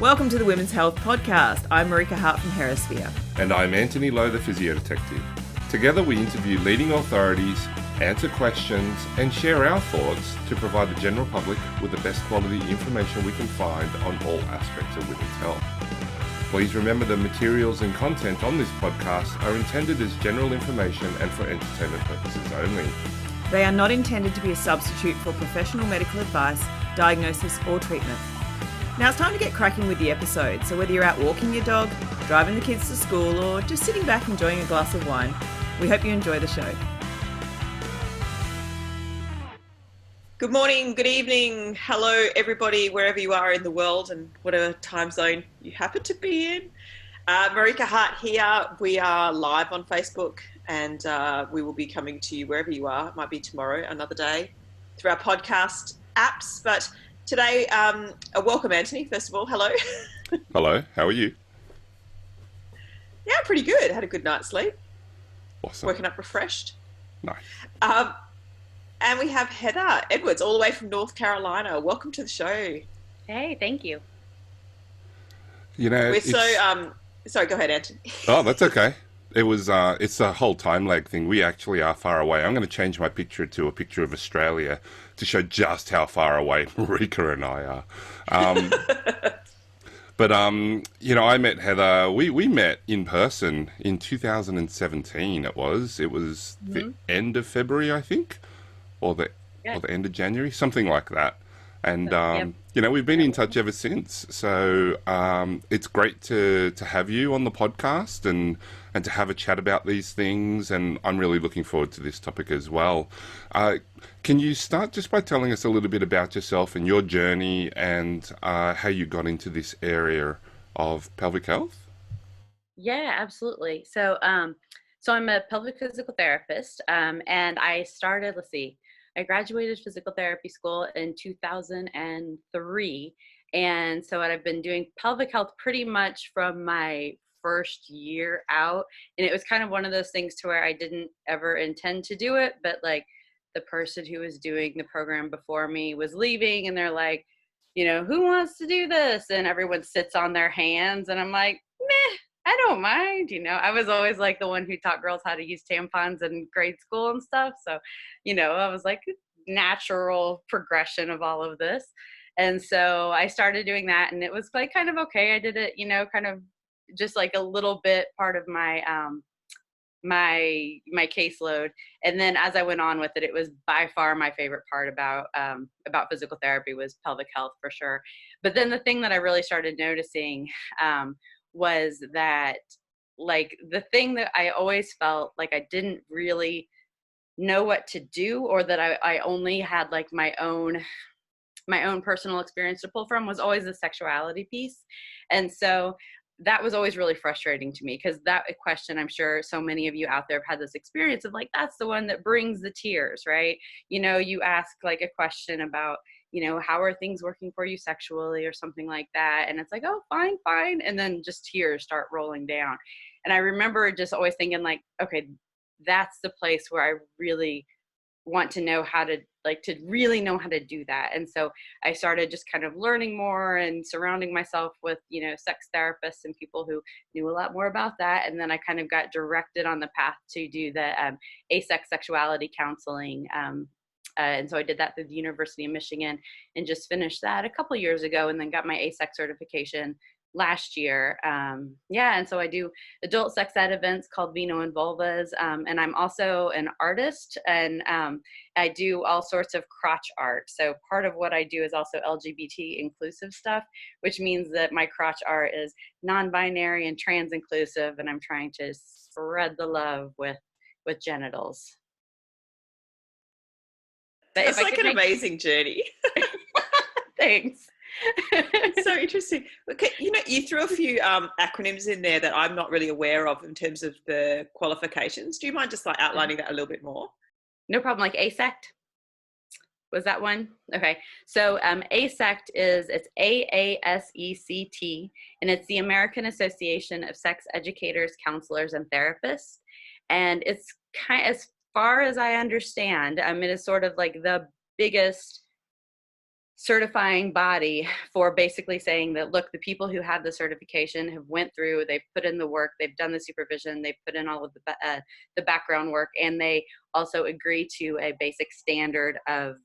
Welcome to the Women's Health Podcast. I'm Marika Hart from Herasphere. And I'm Antony, the physio detective. Together we interview leading authorities, answer questions, and share our thoughts to provide the general public with the best quality information we can find on all aspects of women's health. Please remember the materials and content on this podcast are intended as general information and for entertainment purposes only. They are not intended to be a substitute for professional medical advice, diagnosis, or treatment. Now it's time to get cracking with the episode, so whether you're out walking your dog, driving the kids to school, or just sitting back enjoying a glass of wine, we hope you enjoy the show. Good morning, good evening, hello everybody, wherever you are in the world and whatever time zone you happen to be in. Marika Hart here. We are live on Facebook and we will be coming to you wherever you are. It might be tomorrow, another day, through our podcast apps, but today, welcome Antony, first of all, hello. Hello, how are you? Yeah, pretty good. Had a good night's sleep. Awesome. Woken up refreshed. Nice. And we have Heather Edwards, all the way from North Carolina. Welcome to the show. Hey, thank you. You know, sorry, go ahead, Antony. Oh, that's okay. It's a whole time lag thing. We actually are far away. I'm going to change my picture to a picture of Australia to show just how far away Marika and I are. But I met Heather. We met in person in 2017. It was the end of February, I think, or the end of January, something like that. And we've been in touch ever since. So it's great to have you on the podcast and to have a chat about these things. And I'm really looking forward to this topic as well. Can you start just by telling us a little bit about yourself and your journey and how you got into this area of pelvic health? Yeah, absolutely. So I'm a pelvic physical therapist, and I started, I graduated physical therapy school in 2003. And so I've been doing pelvic health pretty much from my first year out. And it was kind of one of those things to where I didn't ever intend to do it, but like the person who was doing the program before me was leaving and they're like, who wants to do this? And everyone sits on their hands and I'm like, meh, I don't mind. I was always like the one who taught girls how to use tampons in grade school and stuff. So, I was like natural progression of all of this. And so I started doing that and it was like kind of okay. I did it, kind of just like a little bit part of my my caseload. And then as I went on with it, it was by far my favorite part about physical therapy was pelvic health for sure. But then the thing that I really started noticing was that like the thing that I always felt like I didn't really know what to do, or that I only had like my own personal experience to pull from, was always the sexuality piece. And so that was always really frustrating to me, because that question, I'm sure so many of you out there have had this experience of like, that's the one that brings the tears, right? You ask like a question about, how are things working for you sexually or something like that. And it's like, oh, fine. And then just tears start rolling down. And I remember just always thinking like, okay, that's the place where I really want to know how to really know how to do that. And so I started just kind of learning more and surrounding myself with, sex therapists and people who knew a lot more about that. And then I kind of got directed on the path to do the AASECT sexuality counseling. And so I did that through the University of Michigan and just finished that a couple years ago, and then got my AASECT certification last year. And so I do adult sex ed events called Vino Vulvas. And I'm also an artist, and I do all sorts of crotch art. So part of what I do is also LGBT inclusive stuff, which means that my crotch art is non-binary and trans inclusive. And I'm trying to spread the love with genitals. It's like an amazing journey. Thanks. So interesting. Okay, you threw a few acronyms in there that I'm not really aware of in terms of the qualifications. Do you mind just like outlining that a little bit more? No problem. Like AASECT, was that one? Okay. So AASECT it's AASECT, and it's the American Association of Sex Educators, Counselors, and Therapists. And it's kind of, as far as I understand, it is sort of like the biggest certifying body for basically saying that, look, the people who have the certification have went through, they've put in the work, they've done the supervision, they've put in all of the background work, and they also agree to a basic standard of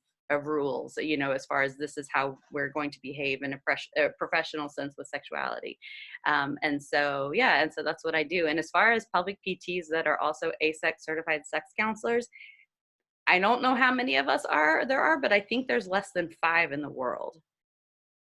rules, you know, as far as this is how we're going to behave in a professional sense with sexuality. And so, yeah, and so that's what I do. And as far as pelvic PTs that are also AASECT certified sex counselors, I don't know how many of us there are, but I think there's less than 5 in the world.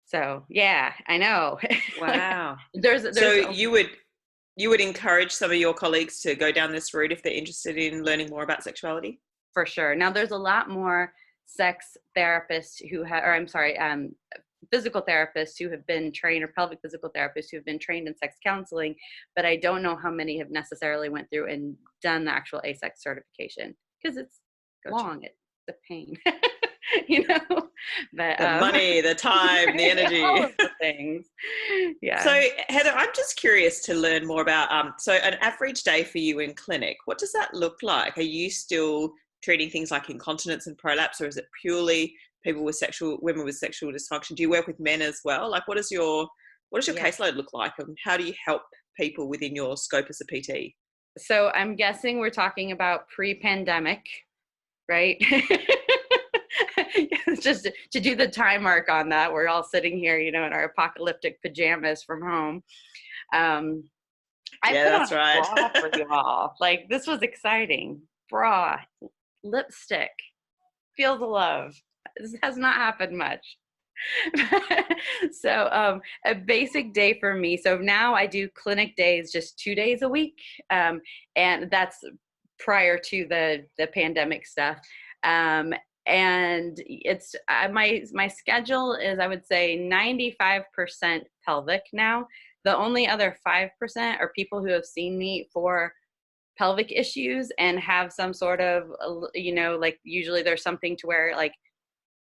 So yeah, I know. Wow. there's So you would encourage some of your colleagues to go down this route if they're interested in learning more about sexuality? For sure. Now there's a lot more sex therapists who have, or I'm sorry, physical therapists who have been trained, or pelvic physical therapists who have been trained in sex counseling, but I don't know how many have necessarily went through and done the actual AASECT certification, because it's long, it's a pain. You know, but the money, the time, the energy, all of the things. Yeah. So Heather, I'm just curious to learn more about so an average day for you in clinic. What does that look like? Are you still treating things like incontinence and prolapse, or is it purely women with sexual dysfunction? Do you work with men as well? Like, what does your caseload look like, and how do you help people within your scope as a PT? So I'm guessing we're talking about pre-pandemic, right? Just to do the time mark on that, we're all sitting here, you know, in our apocalyptic pajamas from home. I that's right. Bra for you all. Like, this was exciting. Bra, lipstick, feel the love. This has not happened much. So a basic day for me. So now I do clinic days just 2 days a week, and that's prior to the pandemic stuff. And it's my schedule is, I would say, 95% pelvic now. The only other 5% are people who have seen me for pelvic issues and have some sort of, you know, like, usually there's something to where, like,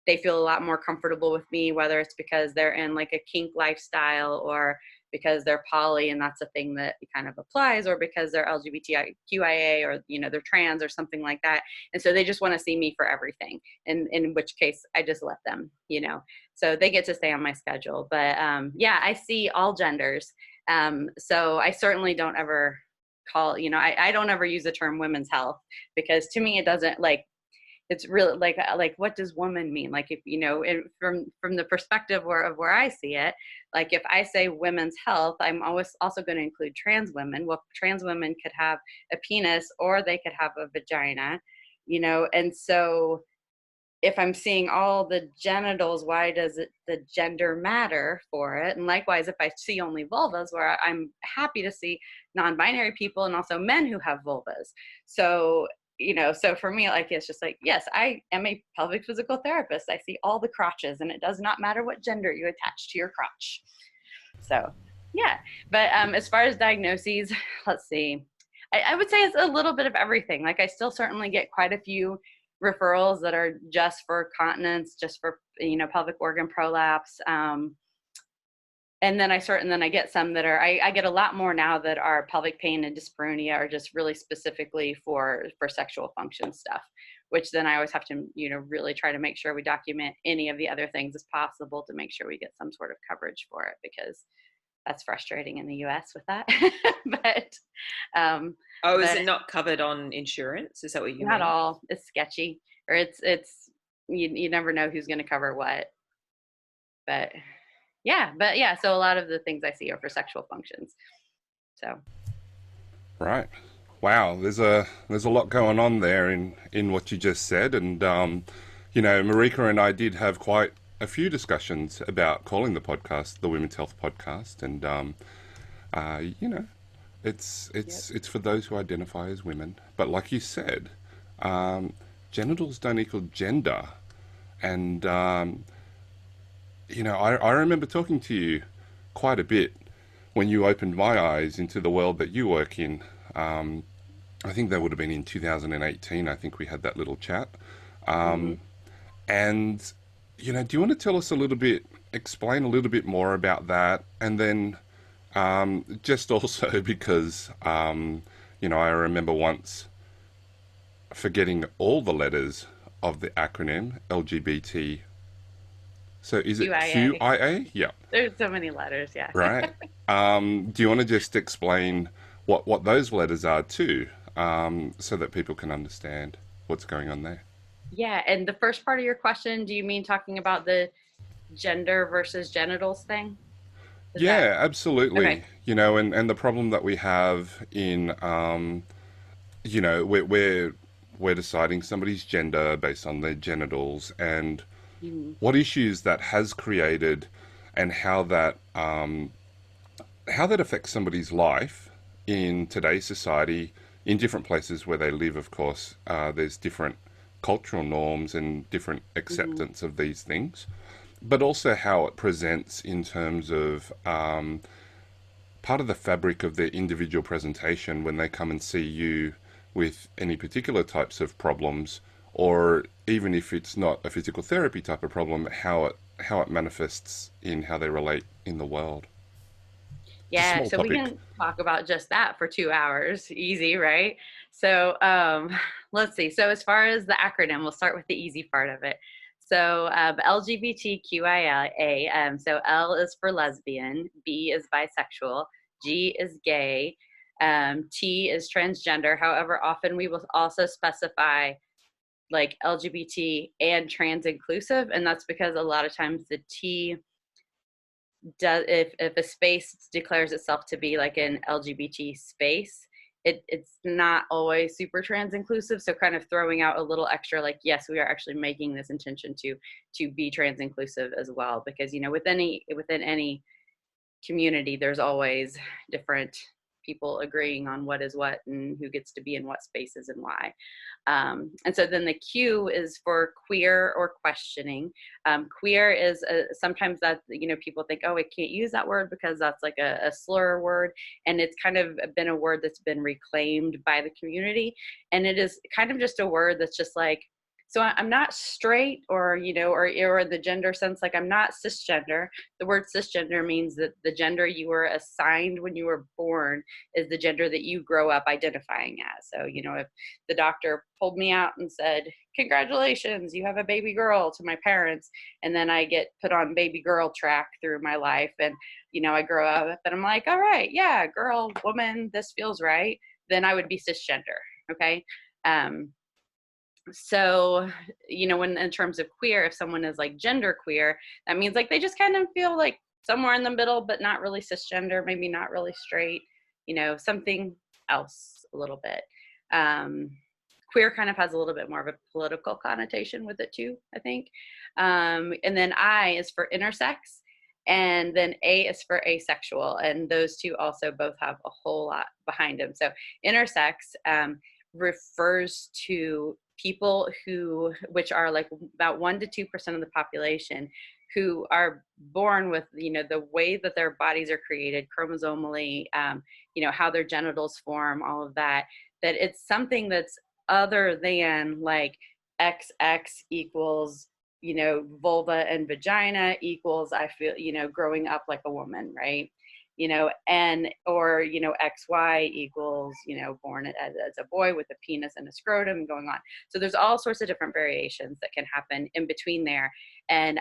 they feel a lot more comfortable with me, whether it's because they're in like a kink lifestyle, or because they're poly and that's a thing that kind of applies, or because they're LGBTQIA, or, you know, they're trans or something like that. And so they just want to see me for everything. And in which case I just let them, you know, so they get to stay on my schedule. But yeah, I see all genders. So I certainly don't ever call, you know, I don't ever use the term women's health, because to me, it doesn't, like, it's really like what does woman mean? Like, if, you know, from the perspective of where I see it, like, if I say women's health, I'm always also going to include trans women. Well, trans women could have a penis, or they could have a vagina, you know, and so if I'm seeing all the genitals, why does the gender matter for it? And likewise, if I see only vulvas, where I'm happy to see non-binary people and also men who have vulvas. So, you know, so for me, like, it's just like, yes, I am a pelvic physical therapist. I see all the crotches, and it does not matter what gender you attach to your crotch. So, yeah. But as far as diagnoses, let's see. I would say it's a little bit of everything. Like, I still certainly get quite a few referrals that are just for continence, just for, you know, pelvic organ prolapse. And then I get some that are, I get a lot more now that are pelvic pain and dyspareunia, are just really specifically for sexual function stuff, which then I always have to, you know, really try to make sure we document any of the other things as possible to make sure we get some sort of coverage for it, because that's frustrating in the US with that. But is it not covered on insurance? Is that what you mean? Not all. It's sketchy, or it's you never know who's going to cover what. But yeah, so a lot of the things I see are for sexual functions. So. Right. Wow, there's a lot going on there in what you just said, and you know, Marika and I did have quite a few discussions about calling the podcast the Women's Health Podcast, and you know, it's for those who identify as women. But like you said, genitals don't equal gender, and you know, I remember talking to you quite a bit when you opened my eyes into the world that you work in. I think that would have been in 2018. I think we had that little chat. And, you know, do you want to tell us explain a little bit more about that? And then just also because, you know, I remember once forgetting all the letters of the acronym LGBT So is it QIA. QIA? Yeah, There's so many letters, yeah. right. Do you want to just explain what those letters are too, so that people can understand what's going on there? Yeah, and the first part of your question, do you mean talking about the gender versus genitals thing? Is that Yeah, okay? absolutely. You know, and the problem that we have in, you know, we're deciding somebody's gender based on their genitals, and Mhm. what issues that has created, and how that affects somebody's life in today's society, in different places where they live. Of course, there's different cultural norms and different Mhm. acceptance of these things, but also how it presents in terms of part of the fabric of their individual presentation when they come and see you with any particular types of problems, or even if it's not a physical therapy type of problem, how it manifests in how they relate in the world. It's a Yeah, small so we topic. can talk about just that for 2 hours. Easy, right? So let's see. So as far as the acronym, we'll start with the easy part of it. So LGBTQIA. So L is for lesbian, B is bisexual, G is gay, T is transgender. However, often we will also specify like LGBT and trans inclusive, and that's because a lot of times the T does, if a space declares itself to be like an LGBT space, it's not always super trans inclusive. So kind of throwing out a little extra, like, yes, we are actually making this intention to be trans inclusive as well, because within any community, there's always different people agreeing on what is what and who gets to be in what spaces and why. And so then the Q is for queer or questioning. Queer is sometimes that, people think, oh, I can't use that word because that's like a slur word. And it's kind of been a word that's been reclaimed by the community. And it is kind of just a word that's just like, so I'm not straight, or or the gender sense, like I'm not cisgender. The word cisgender means that the gender you were assigned when you were born is the gender that you grow up identifying as. So, if the doctor pulled me out and said, congratulations, you have a baby girl, to my parents, and then I get put on baby girl track through my life, and, I grow up and I'm like, all right, yeah, girl, woman, this feels right, then I would be cisgender. Okay. So, when in terms of queer, if someone is like gender queer, that means like they just kind of feel like somewhere in the middle, but not really cisgender, maybe not really straight, something else a little bit. um Queer kind of has a little bit more of a political connotation with it too, I think. And then I is for intersex, and then A is for asexual, and those two also both have a whole lot behind them. So intersex refers to people which are like about 1 to 2% of the population, who are born with, the way that their bodies are created chromosomally, how their genitals form, all of that, that it's something that's other than like XX equals, vulva and vagina equals, I feel, growing up like a woman, right? And, or, XY equals, born as a boy with a penis and a scrotum going on. So there's all sorts of different variations that can happen in between there. And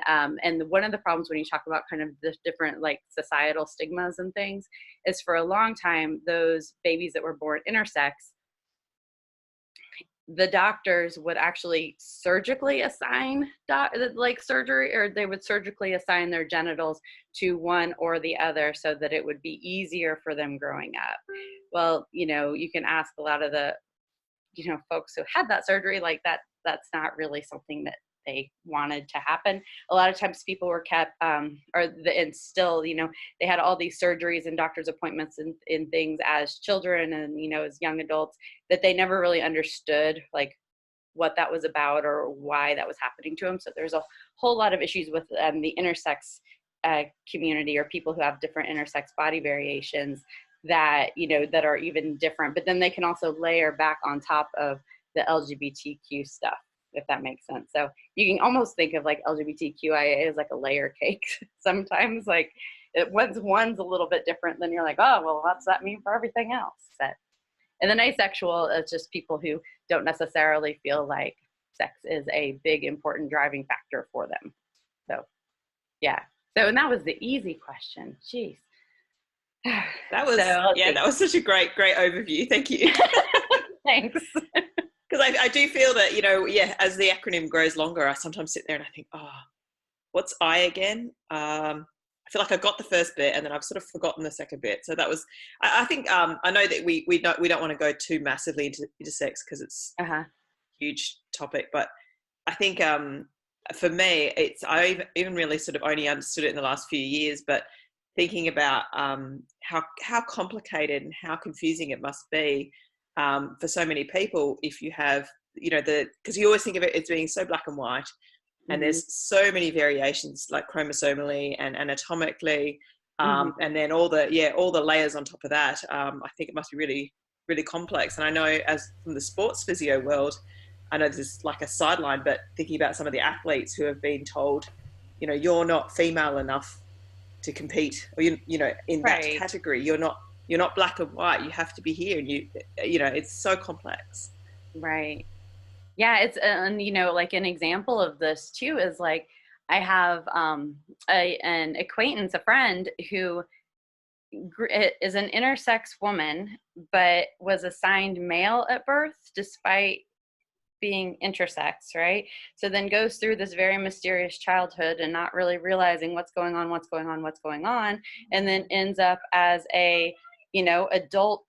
one of the problems when you talk about kind of the different like societal stigmas and things is, for a long time, those babies that were born intersex, the doctors would actually surgically assign like surgery, or they would surgically assign their genitals to one or the other so that it would be easier for them growing up. Well, you can ask a lot of the folks who had that surgery, like that's not really something that they wanted to happen. A lot of times people were kept and still, they had all these surgeries and doctor's appointments and things as children, and as young adults, that they never really understood like what that was about or why that was happening to them. So there's a whole lot of issues with the intersex community, or people who have different intersex body variations that that are even different, but then they can also layer back on top of the LGBTQ stuff, if that makes sense. So you can almost think of like LGBTQIA as like a layer cake sometimes, like one's a little bit different, then you're like, oh well, what's that mean for everything else? And then asexual is just people who don't necessarily feel like sex is a big important driving factor for them. So Yeah. So, and that was the easy question. Jeez. That was, that was such a great overview. Thank you. Thanks. Because I do feel that, you know, as the acronym grows longer, I sometimes sit there and I think, oh, what's I again? I feel like I got the first bit and then I've sort of forgotten the second bit. So that was, I think, I know that we don't want to go too massively into sex because it's a huge topic, but I think for me, I even really sort of only understood it in the last few years, but thinking about how complicated and how confusing it must be for so many people if you have, you know, because you always think of it as being so black and white, and there's so many variations, like chromosomally and anatomically, and then all the layers on top of that. I think it must be really, really complex. And I know, as from the sports physio world, I know this is like a sideline, but thinking about some of the athletes who have been told, you know, you're not female enough to compete, or you know, in that category, you're not black and white. You have to be here, and you know, it's so complex. Right. Yeah, it's and you know, like an example of this too is like I have an acquaintance, a friend who is an intersex woman, but was assigned male at birth despite being intersex, right? So then goes through this very mysterious childhood and not really realizing what's going on, and then ends up as a, you know, adult,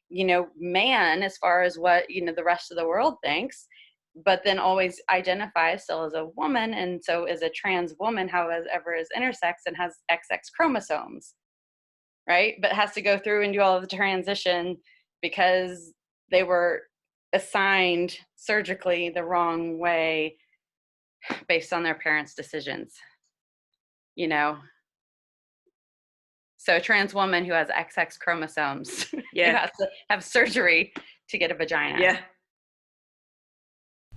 you know, man, as far as what, you know, the rest of the world thinks, but then always identifies still as a woman, and so is a trans woman, however is intersex and has XX chromosomes, right? But has to go through and do all of the transition because they were assigned surgically the wrong way based on their parents' decisions, you know? So a trans woman who has XX chromosomes who has to have surgery to get a vagina. Yeah.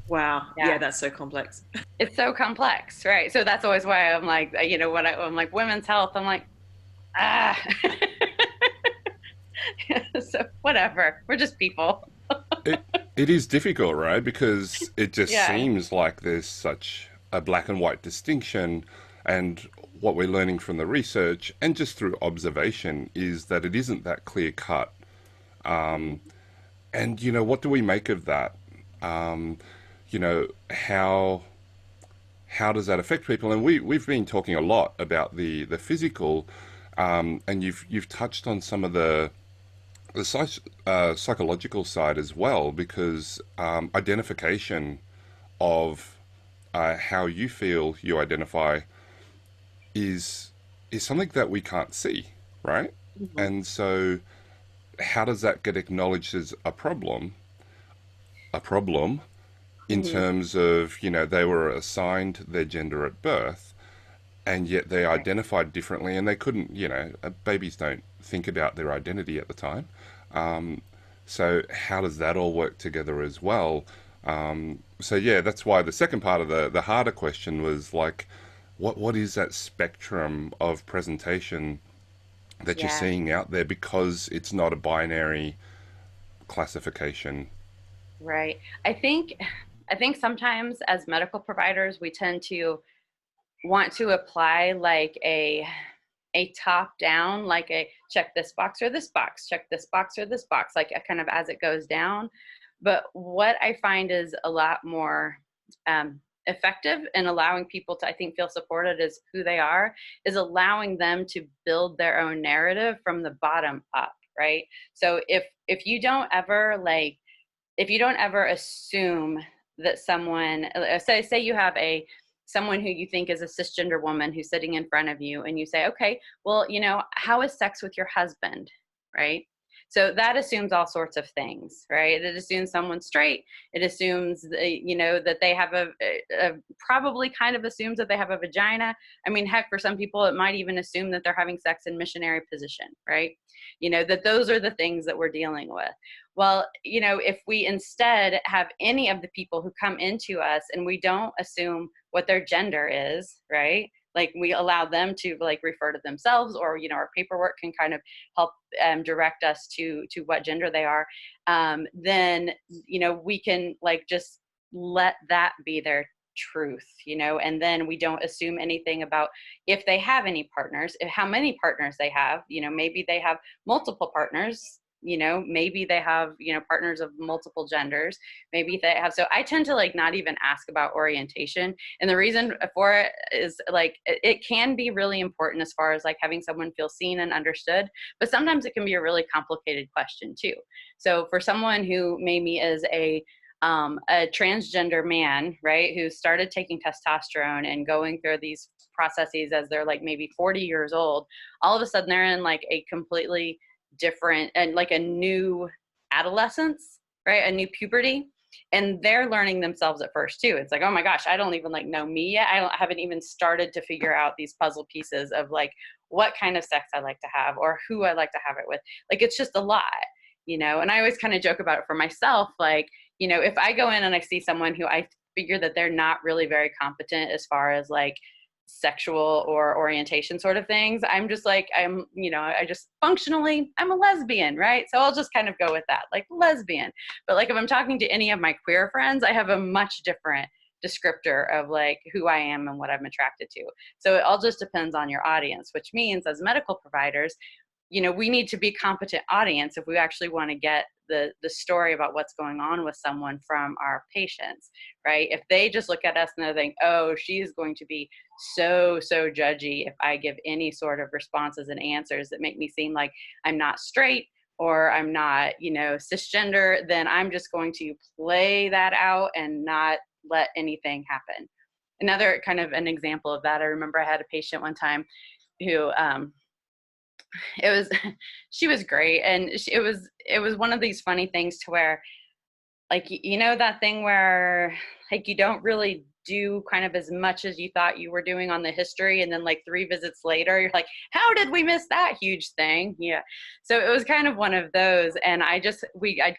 Wow. Yeah, that's so complex. It's so complex, right? So that's always why I'm like, you know, when I'm like women's health, I'm like, so whatever. We're just people. It is difficult, right? Because it just seems like there's such a black and white distinction, and what we're learning from the research and just through observation is that it isn't that clear cut. And, you know, what do we make of that? You know, how does that affect people? And we've been talking a lot about the physical, and you've touched on some of the psychological side as well, because identification of how you feel you identify is something that we can't see, right? And so how does that get acknowledged as a problem in terms of, you know, they were assigned their gender at birth, and yet they identified differently, and they couldn't, you know, babies don't think about their identity at the time. So how does that all work together as well? So yeah, that's why the second part of the harder question was like, what is that spectrum of presentation that you're seeing out there, because it's not a binary classification. Right. I think sometimes as medical providers, we tend to want to apply like a top down, like a check this box or this box, check this box or this box, like a kind of as it goes down. But what I find is a lot more effective in allowing people to, I think, feel supported as who they are, is allowing them to build their own narrative from the bottom up, right? So if you don't ever assume that someone, say you have someone who you think is a cisgender woman who's sitting in front of you, and you say, okay, well, you know, how is sex with your husband, right? So that assumes all sorts of things, right? It assumes someone's straight. It assumes, you know, that they have probably kind of assumes that they have a vagina. I mean, heck, for some people, it might even assume that they're having sex in missionary position, right? You know, that those are the things that we're dealing with. Well, you know, if we instead have any of the people who come into us and we don't assume what their gender is, right? Like we allow them to like refer to themselves, or, you know, our paperwork can kind of help direct us to what gender they are. Then, you know, we can like just let that be their truth, and then we don't assume anything about if they have any partners, how many partners they have, maybe they have multiple partners, maybe they have, partners of multiple genders, maybe they have, so I tend to like not even ask about orientation. And the reason for it is like, it can be really important as far as like having someone feel seen and understood, but sometimes it can be a really complicated question too. So for someone who maybe is a transgender man, right, who started taking testosterone and going through these processes as they're like maybe 40 years old, all of a sudden they're in like a completely different and like a new adolescence, right, a new puberty, and they're learning themselves at first too. It's like, oh my gosh, I don't even like know me yet. Haven't even started to figure out these puzzle pieces of like what kind of sex I like to have or who I like to have it with. Like, it's just a lot, and I always kind of joke about it for myself, like, if I go in and I see someone who I figure that they're not really very competent as far as like sexual or orientation sort of things, I'm just like, I just functionally, I'm a lesbian, right? So I'll just kind of go with that, like lesbian. But like if I'm talking to any of my queer friends, I have a much different descriptor of like who I am and what I'm attracted to. So it all just depends on your audience, which means as medical providers, we need to be competent audience if we actually want to get the story about what's going on with someone from our patients, right? If they just look at us and they think, oh, she is going to be so judgy if I give any sort of responses and answers that make me seem like I'm not straight or I'm not, cisgender, then I'm just going to play that out and not let anything happen. Another kind of an example of that, I remember I had a patient one time who, she was great. And it was one of these funny things to where, like, that thing where like you don't really do kind of as much as you thought you were doing on the history. And then like 3 visits later, you're like, how did we miss that huge thing? Yeah. So it was kind of one of those. And I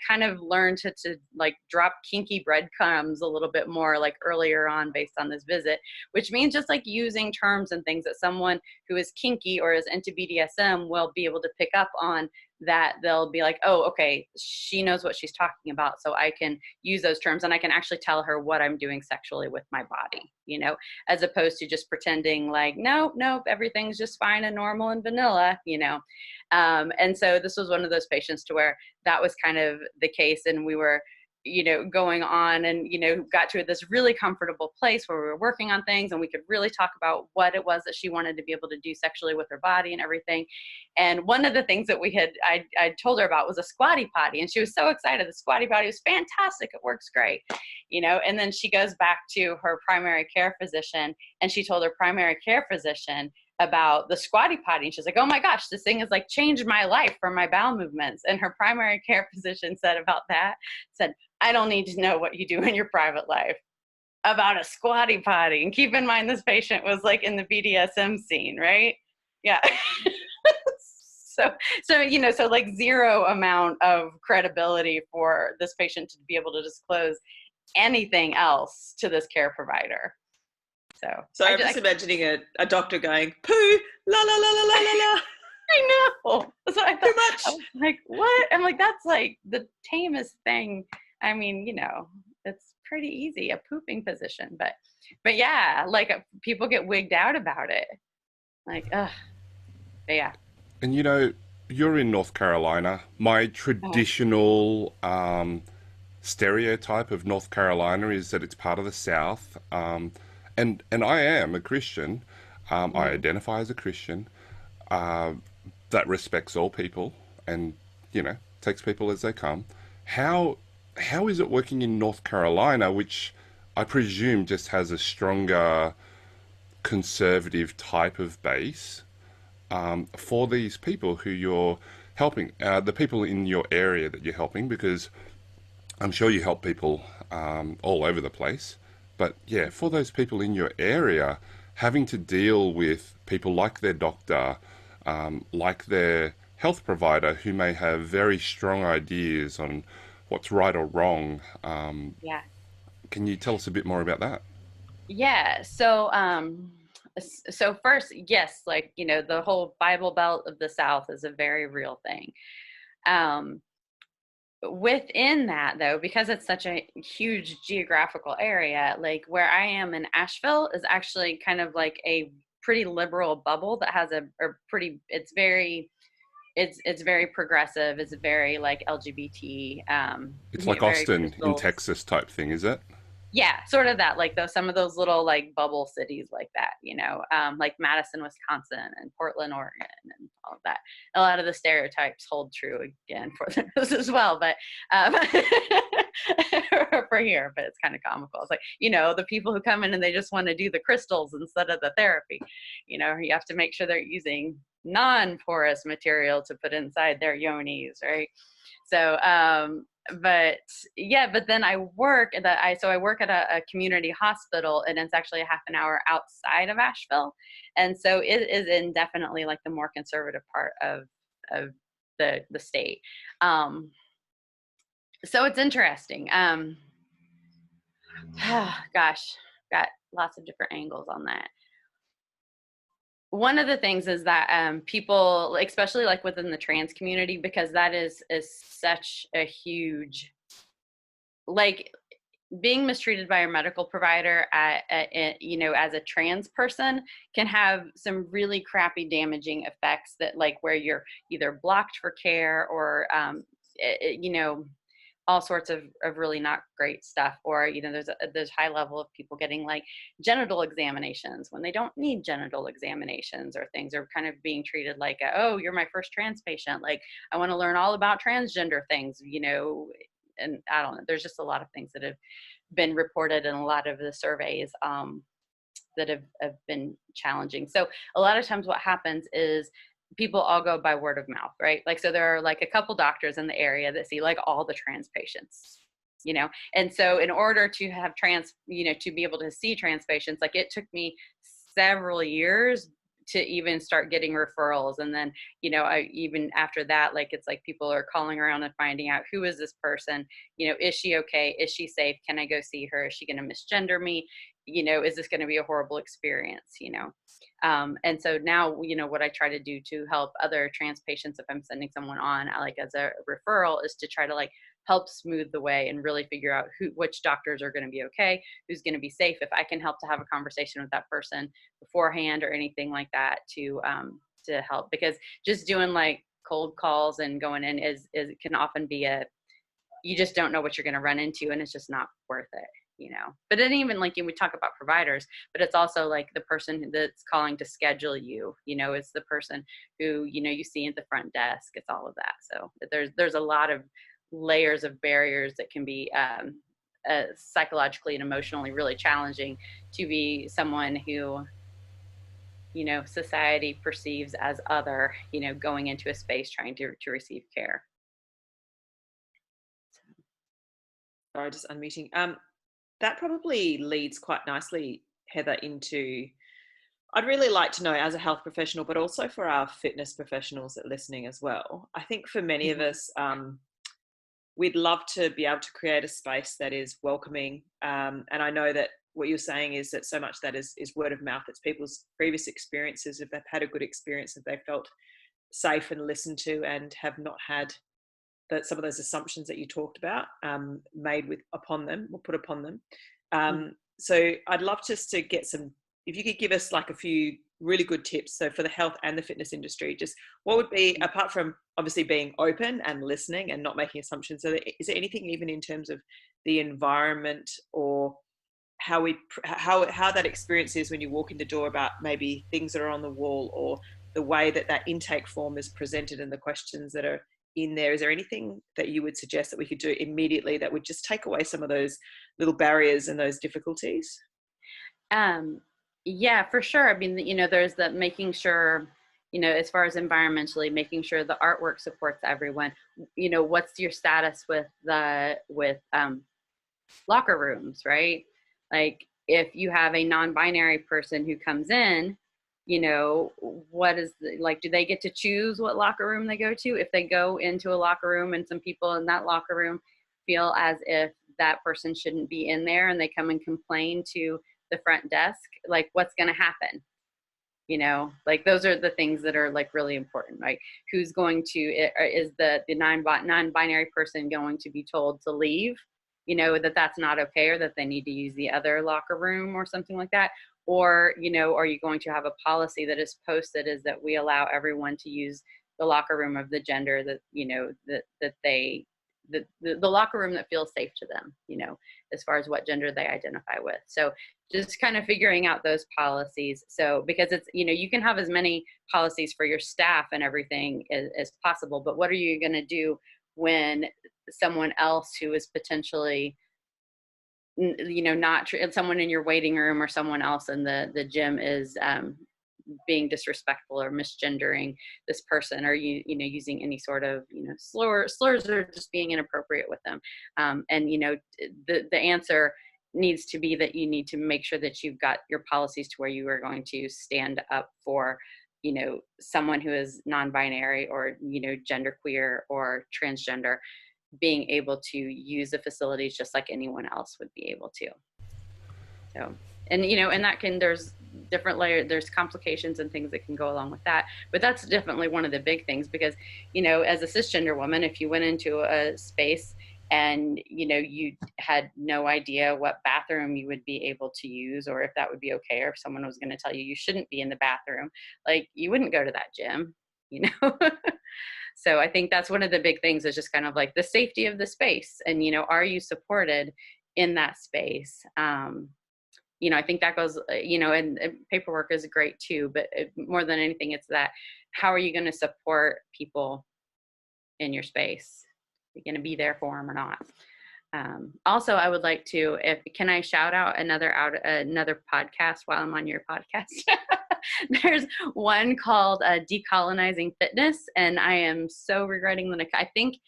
kind of learned to like drop kinky breadcrumbs a little bit more like earlier on based on this visit, which means just like using terms and things that someone who is kinky or is into BDSM will be able to pick up on, that they'll be like, oh, okay, she knows what she's talking about. So I can use those terms and I can actually tell her what I'm doing sexually with my body, as opposed to just pretending like, nope, everything's just fine and normal and vanilla, and so this was one of those patients to where that was kind of the case. And we were, going on and, got to this really comfortable place where we were working on things and we could really talk about what it was that she wanted to be able to do sexually with her body and everything. And one of the things that I told her about was a squatty potty. And she was so excited. The squatty potty was fantastic. It works great, and then she goes back to her primary care physician and she told her primary care physician about the squatty potty. And she's like, oh my gosh, this thing has like changed my life for my bowel movements. And her primary care physician said about that, said, I don't need to know what you do in your private life about a squatty potty. And keep in mind, this patient was like in the BDSM scene, right? Yeah. So like zero amount of credibility for this patient to be able to disclose anything else to this care provider. So I'm just imagining a doctor going, poo, la, la, la, la, la, la, la. I know. That's what I thought. Too much. I was like, what? I'm like, that's like the tamest thing. I mean, it's pretty easy, a pooping position. But yeah, like people get wigged out about it. Like, ugh. But yeah. And you're in North Carolina. My traditional stereotype of North Carolina is that it's part of the South. And I am a Christian. I identify as a Christian that respects all people and, takes people as they come. How is it working in North Carolina, which I presume just has a stronger conservative type of base, for these people who you're helping, the people in your area that you're helping, because I'm sure you help people all over the place. But yeah, for those people in your area, having to deal with people like their doctor, like their health provider, who may have very strong ideas on what's right or wrong. Yeah. Can you tell us a bit more about that? Yeah. So first, yes, like, the whole Bible Belt of the South is a very real thing. within that though, because it's such a huge geographical area, like where I am in Asheville is actually kind of like a pretty liberal bubble that has a pretty, it's very progressive. It's very like LGBT, It's like very Austin in crystals. Texas type thing, is it? Yeah, sort of that, like those, some of those little like bubble cities like that, like Madison, Wisconsin and Portland, Oregon and all of that. A lot of the stereotypes hold true again for those as well, but for here, but it's kind of comical. It's like, the people who come in and they just want to do the crystals instead of the therapy, you have to make sure they're using non-porous material to put inside their yonis, right? So, but then I work at I work at a community hospital, and it's actually a half an hour outside of Asheville. And so it is in definitely like the more conservative part of the state. So it's interesting. Gosh, got lots of different angles on that. One of the things is that people, especially like within the trans community, because that is such a huge, like being mistreated by a medical provider as a trans person can have some really crappy damaging effects that, like, where you're either blocked for care or all sorts of really not great stuff, or there's high level of people getting like genital examinations when they don't need genital examinations, or things are kind of being treated like oh, you're my first trans patient, like I want to learn all about transgender things, and I don't know, there's just a lot of things that have been reported in a lot of the surveys that have been challenging. So a lot of times what happens is people all go by word of mouth, right? Like, so there are like a couple doctors in the area that see like all the trans patients, and so in order to have trans, to be able to see trans patients, like it took me several years to even start getting referrals. And then, I, even after that, like, it's like people are calling around and finding out, who is this person? Is she okay? Is she safe? Can I go see her? Is she going to misgender me? Is this going to be a horrible experience? And so now, what I try to do to help other trans patients, if I'm sending someone on, like as a referral, is to try to like help smooth the way and really figure out which doctors are going to be okay, who's going to be safe. If I can help to have a conversation with that person beforehand or anything like that to help, because just doing like cold calls and going in is can often be you just don't know what you're going to run into, and it's just not worth it. But then even like we talk about providers, but it's also like the person that's calling to schedule you, it's the person who, you see at the front desk, it's all of that. So there's a lot of layers of barriers that can be psychologically and emotionally really challenging to be someone who, society perceives as other, going into a space trying to receive care. Sorry, just unmuting. That probably leads quite nicely, Heather, into, I'd really like to know, as a health professional, but also for our fitness professionals that are listening as well. I think for many of us, we'd love to be able to create a space that is welcoming. And I know that what you're saying is that so much that is word of mouth. It's people's previous experiences. If they've had a good experience, if they felt safe and listened to, and have not had that some of those assumptions that you talked about made upon them or put upon them. So I'd love just to get some, if you could give us like a few really good tips. So for the health and the fitness industry, just what would be, apart from obviously being open and listening and not making assumptions, so is there anything even in terms of the environment or how that experience is when you walk in the door, about maybe things that are on the wall, or the way that intake form is presented and the questions that are in there? Is there anything that you would suggest that we could do immediately that would just take away some of those little barriers and those difficulties? Yeah, for sure. I mean, there's the making sure, as far as environmentally, making sure the artwork supports everyone. What's your status with locker rooms, right? Like, if you have a non-binary person who comes in, what is do they get to choose what locker room they go to? If they go into a locker room and some people in that locker room feel as if that person shouldn't be in there, and they come and complain to the front desk, like, what's going to happen? Like those are the things that are like really important, right? Who's going to, is the non-binary person going to be told to leave, that that's not okay, or that they need to use the other locker room or something like that? Or, are you going to have a policy that is posted is that we allow everyone to use the locker room of the gender that, that they, the locker room that feels safe to them, as far as what gender they identify with. So just kind of figuring out those policies. So, because it's, you can have as many policies for your staff and everything as possible, but what are you going to do when someone else who is potentially, not someone in your waiting room or someone else in the gym is being disrespectful or misgendering this person, or using any sort of slurs, or just being inappropriate with them, and the answer needs to be that you need to make sure that you've got your policies to where you are going to stand up for someone who is non-binary or genderqueer or transgender, being able to use the facilities just like anyone else would be able to. So, and and that can, there's different layers, there's complications and things that can go along with that, but that's definitely one of the big things, because as a cisgender woman, if you went into a space and you had no idea what bathroom you would be able to use, or if that would be okay, or if someone was going to tell you shouldn't be in the bathroom, like you wouldn't go to that gym. So I think that's one of the big things, is just kind of like the safety of the space, and are you supported in that space? I think that goes, and paperwork is great too, but more than anything, it's that, how are you going to support people in your space? Are you going to be there for them or not? Also, I would like to, can I shout out another podcast while I'm on your podcast? There's one called Decolonizing Fitness, and I am so regretting that I think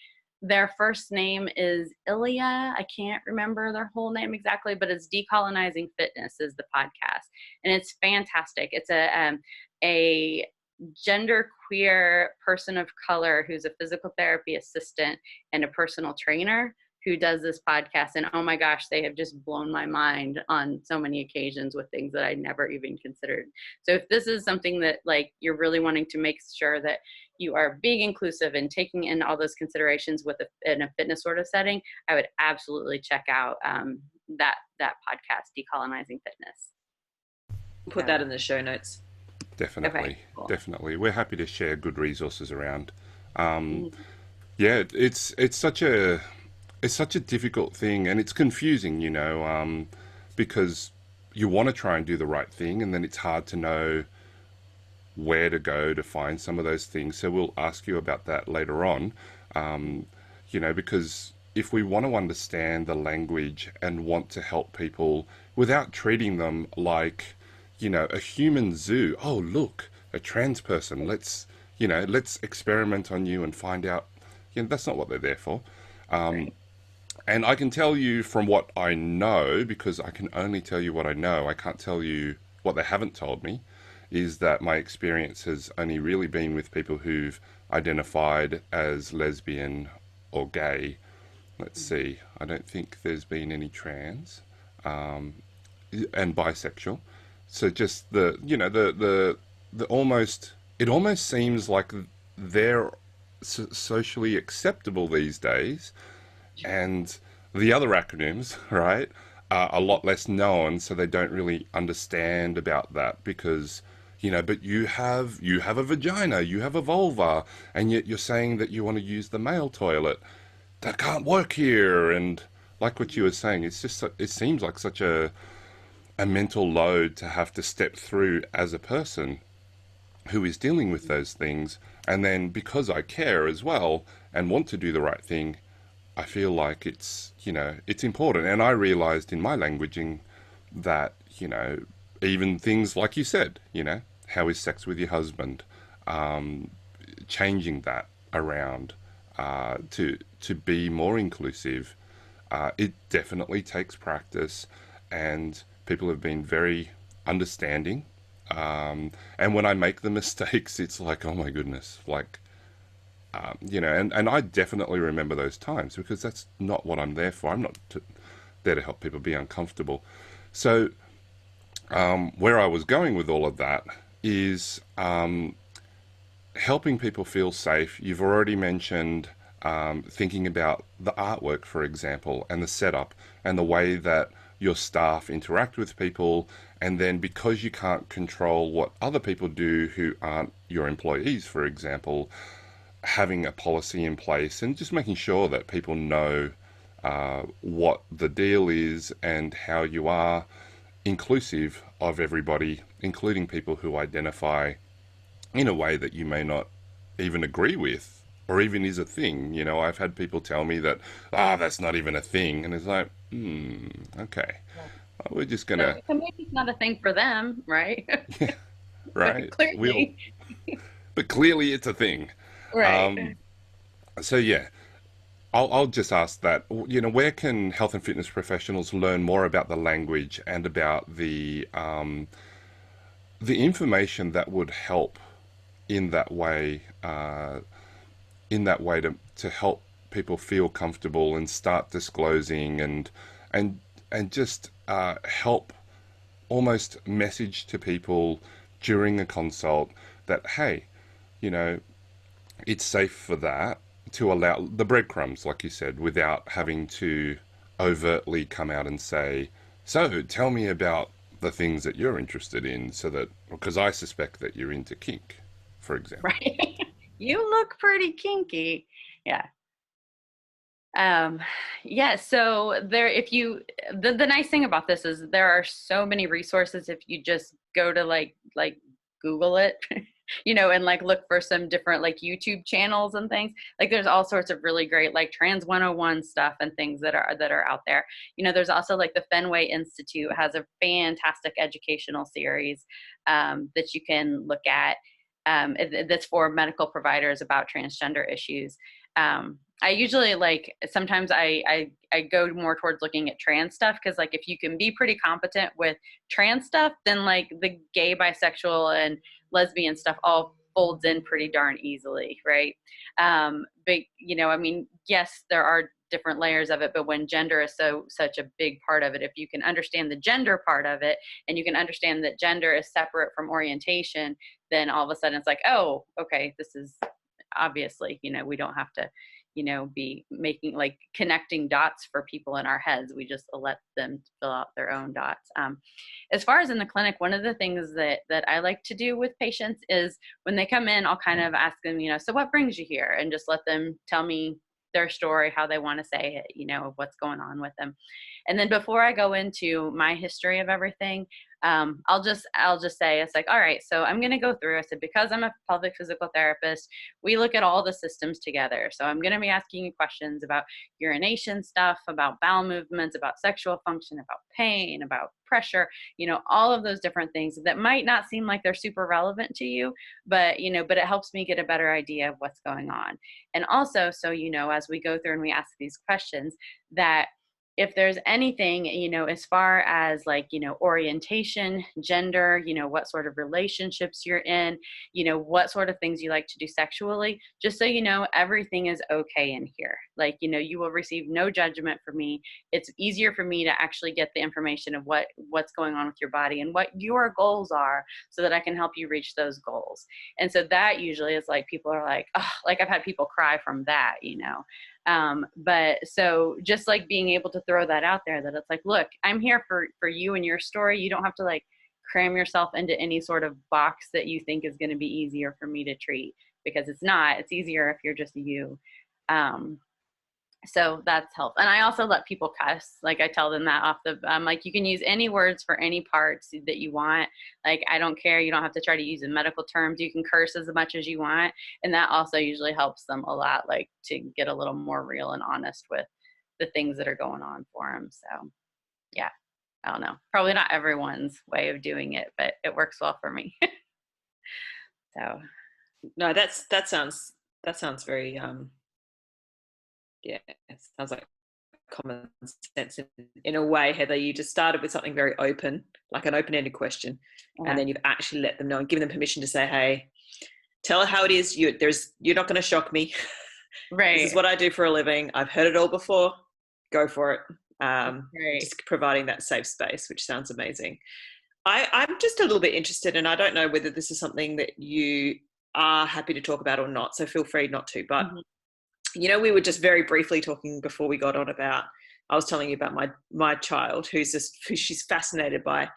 their first name is Ilya. I can't remember their whole name exactly, but it's Decolonizing Fitness is the podcast, and it's fantastic. It's a genderqueer person of color who's a physical therapy assistant and a personal trainer who does this podcast, and oh my gosh, they have just blown my mind on so many occasions with things that I never even considered. So if this is something that like you're really wanting to make sure that you are being inclusive and taking in all those considerations in a fitness sort of setting, I would absolutely check out that podcast, Decolonizing Fitness. Put that in the show notes. Definitely, okay, cool. Definitely. We're happy to share good resources around. Yeah, it's such a difficult thing, and it's confusing, because you want to try and do the right thing, and then it's hard to know where to go to find some of those things. So we'll ask you about that later on, because if we want to understand the language and want to help people without treating them like, a human zoo. Oh, look, a trans person. Let's experiment on you and find out. That's not what they're there for. Right. And I can tell you from what I know, because I can only tell you what I know. I can't tell you what they haven't told me, is that my experience has only really been with people who've identified as lesbian or gay. Let's see. I don't think there's been any trans, and bisexual. So just the almost, it almost seems like they're socially acceptable these days, and the other acronyms, right, are a lot less known, so they don't really understand about that, because but you have a vagina, you have a vulva, and yet you're saying that you want to use the male toilet. That can't work here. And like what you were saying, it's just, it seems like such a mental load to have to step through as a person who is dealing with those things. And then because I care as well and want to do the right thing, I feel like it's important. And I realized in my languaging that, even things like you said, how is sex with your husband, changing that around to be more inclusive. It definitely takes practice, and people have been very understanding. And when I make the mistakes, it's like, oh my goodness, like, and I definitely remember those times, because that's not what I'm there for. I'm not there to help people be uncomfortable. So where I was going with all of that is helping people feel safe. You've already mentioned thinking about the artwork, for example, and the setup and the way that your staff interact with people. And then because you can't control what other people do who aren't your employees, for example, having a policy in place and just making sure that people know what the deal is and how you are inclusive of everybody, including people who identify in a way that you may not even agree with or even is a thing. You know, I've had people tell me that, that's not even a thing. And it's like, okay, Yeah. we're just So, gonna, so maybe it's not a thing for them, right? yeah, But right. clearly, But clearly it's a thing. right. Um, so yeah, I'll just ask that, you know, where can health and fitness professionals learn more about the language and about the information that would help in that way, to help people feel comfortable and start disclosing and and just help almost message to people during a consult that, hey, you know, it's safe for that, to allow the breadcrumbs, like you said, without having to overtly come out and say, so tell me about the things that you're interested in, so that, because I suspect that you're into kink, for example. Right. You look pretty kinky. Yeah. Um, yeah, so if you, the nice thing about this is there are so many resources if you just go to like Google it, and like look for some different like YouTube channels and things. Like there's all sorts of really great like Trans 101 stuff and things that are out there. There's also like the Fenway Institute has a fantastic educational series that you can look at, that's for medical providers about transgender issues. I usually like sometimes I go more towards looking at trans stuff because like if you can be pretty competent with trans stuff, then like the gay, bisexual, and lesbian stuff all folds in pretty darn easily, right? But I mean, yes, there are different layers of it, but when gender is such a big part of it, if you can understand the gender part of it and you can understand that gender is separate from orientation, then all of a sudden it's like, oh, okay, this is obviously, we don't have to be making like connecting dots for people in our heads. We just let them fill out their own dots. As far as in the clinic, one of the things that I like to do with patients is when they come in, I'll kind of ask them, so what brings you here? And just let them tell me their story, how they want to say it, what's going on with them. And then before I go into my history of everything, I'll just say, it's like, all right, so I'm going to go through. I said, because I'm a pelvic physical therapist, we look at all the systems together. So I'm going to be asking you questions about urination stuff, about bowel movements, about sexual function, about pain, about pressure, all of those different things that might not seem like they're super relevant to you, but it helps me get a better idea of what's going on. And also, so, as we go through and we ask these questions, that if there's anything, as far as like, orientation, gender, what sort of relationships you're in, what sort of things you like to do sexually, just so everything is okay in here. Like, you will receive no judgment from me. It's easier for me to actually get the information of what's going on with your body and what your goals are so that I can help you reach those goals. And so that usually is like, people are like, oh, like I've had people cry from that, but so just like being able to throw that out there, that it's like, look, I'm here for you and your story. You don't have to like cram yourself into any sort of box that you think is going to be easier for me to treat, because it's not. It's easier if you're just you. So that's helpful. And I also let people cuss. Like I tell them that I'm like, you can use any words for any parts that you want. Like, I don't care. You don't have to try to use the medical terms. You can curse as much as you want. And that also usually helps them a lot, like to get a little more real and honest with the things that are going on for them. So yeah, I don't know. Probably not everyone's way of doing it, but it works well for me. So. No, that sounds very yeah, it sounds like common sense in a way. Heather, you just started with something very open, like an open-ended question, and then you've actually let them know and given them permission to say, hey, tell her how it is. You're not going to shock me. Right. This is what I do for a living. I've heard it all before. Go for it. Right. Just providing that safe space, which sounds amazing. I'm just a little bit interested, and I don't know whether this is something that you are happy to talk about or not, so feel free not to. But, Mhm. we were just very briefly talking before we got on about, I was telling you about my child she's fascinated by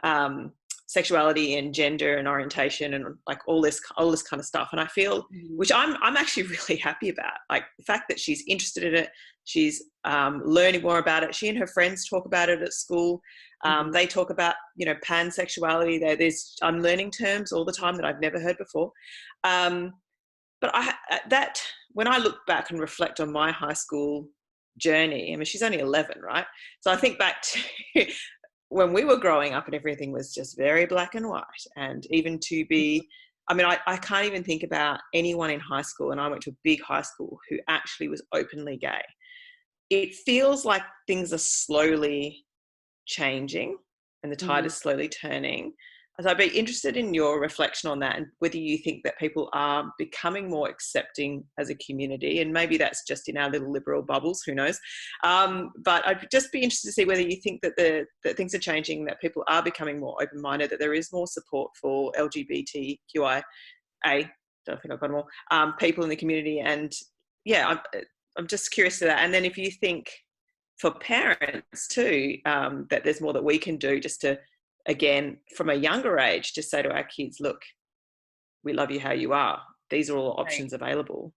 um, sexuality and gender and orientation and like all this kind of stuff. And I feel, Mhm. which I'm actually really happy about, like the fact that she's interested in it, she's learning more about it. She and her friends talk about it at school. Mhm. They talk about, pansexuality. I'm learning terms all the time that I've never heard before. Um, but that when I look back and reflect on my high school journey, I mean, she's only 11, right? So I think back to when we were growing up and everything was just very black and white. And even to be, I mean, I can't even think about anyone in high school, and I went to a big high school, who actually was openly gay. It feels like things are slowly changing and the tide Mhm. is slowly turning. So I'd be interested in your reflection on that, and whether you think that people are becoming more accepting as a community, and maybe that's just in our little liberal bubbles, who knows. But I'd just be interested to see whether you think that that things are changing, that people are becoming more open-minded, that there is more support for LGBTQIA, don't think I've got them all, people in the community. And yeah, I'm just curious to that. And then if you think for parents too, that there's more that we can do, just to, again, from a younger age, just say to our kids, look, we love you how you are. These are all Right. options available.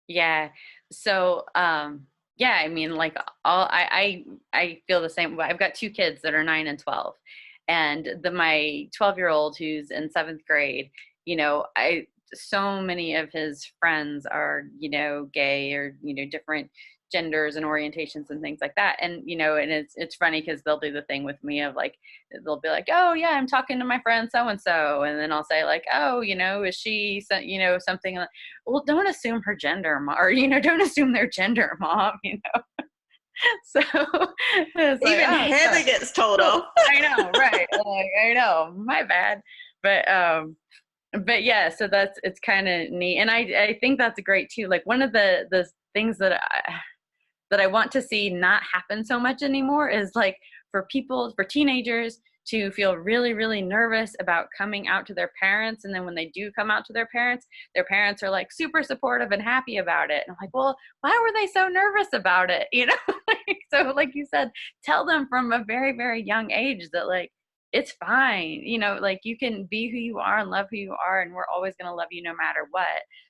Yeah. So, yeah, I mean, like all I feel the same. I've got two kids that are 9 and 12, and my 12-year-old who's in seventh grade. I so many of his friends are gay or different genders and orientations and things like that. And and it's funny because they'll do the thing with me of like they'll be like, oh yeah, I'm talking to my friend so and so, and then I'll say like, oh, is she something like, well, don't assume her gender, mom, or don't assume their gender, mom. So it's like, Even oh, Heather sorry. gets told Oh, off. I know, right? Like, I know, my bad. But yeah, so it's kind of neat, and I think that's great too. Like one of the things that I want to see not happen so much anymore is like for teenagers to feel really, really nervous about coming out to their parents. And then when they do come out to their parents are like super supportive and happy about it. And I'm like, well, why were they so nervous about it? So like you said, tell them from a very, very young age that like, it's fine. Like you can be who you are and love who you are. And we're always going to love you no matter what.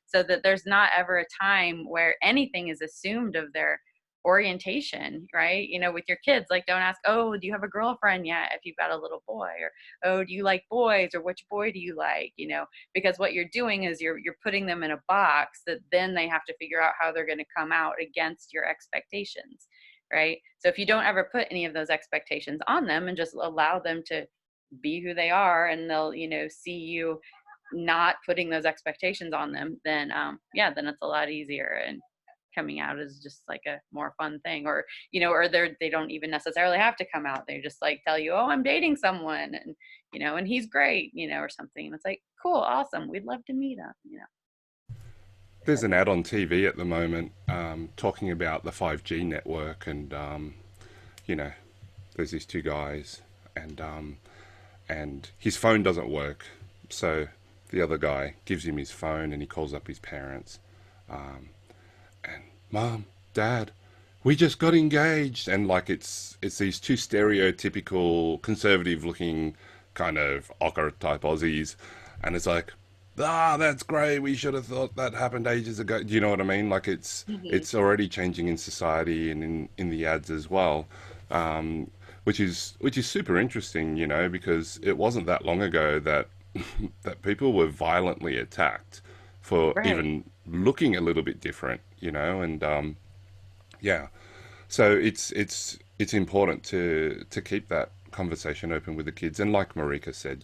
So that there's not ever a time where anything is assumed of their orientation, right? With your kids, like don't ask, oh, do you have a girlfriend yet if you've got a little boy, or oh, do you like boys, or which boy do you like, because what you're doing is you're putting them in a box that then they have to figure out how they're going to come out against your expectations, right? So if you don't ever put any of those expectations on them and just allow them to be who they are, and they'll see you not putting those expectations on them, then yeah, then it's a lot easier. And coming out is just like a more fun thing. Or or they don't even necessarily have to come out, they just like tell you, oh, I'm dating someone, and and he's great, or something, and it's like, cool, awesome, we'd love to meet him. There's an ad on TV at the moment talking about the 5G network, and you know, there's these two guys, and his phone doesn't work, so the other guy gives him his phone, and he calls up his parents, and Mom, Dad, we just got engaged, and like it's these two stereotypical conservative looking kind of ochre type Aussies, and it's like, that's great, we should have thought that happened ages ago. Do you know what I mean? Like Hmm. it's already changing in society and in the ads as well, which is super interesting, because it wasn't that long ago that that people were violently attacked for Right. even looking a little bit different, and yeah, so it's important to keep that conversation open with the kids. And like Marika said,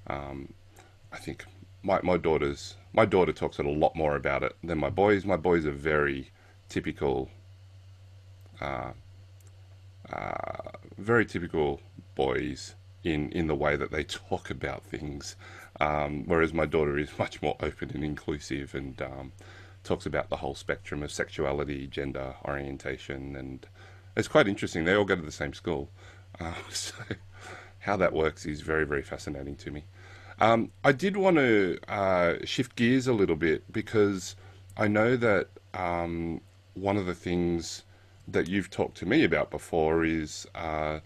I think my daughter talks a lot more about it than my boys. My boys are typical, uh, very typical boys in the way that they talk about things. Whereas my daughter is much more open and inclusive, and talks about the whole spectrum of sexuality, gender orientation, and it's quite interesting. They all go to the same school, so how that works is very, very fascinating to me. I did want to shift gears a little bit because I know that one of the things that you've talked to me about before is the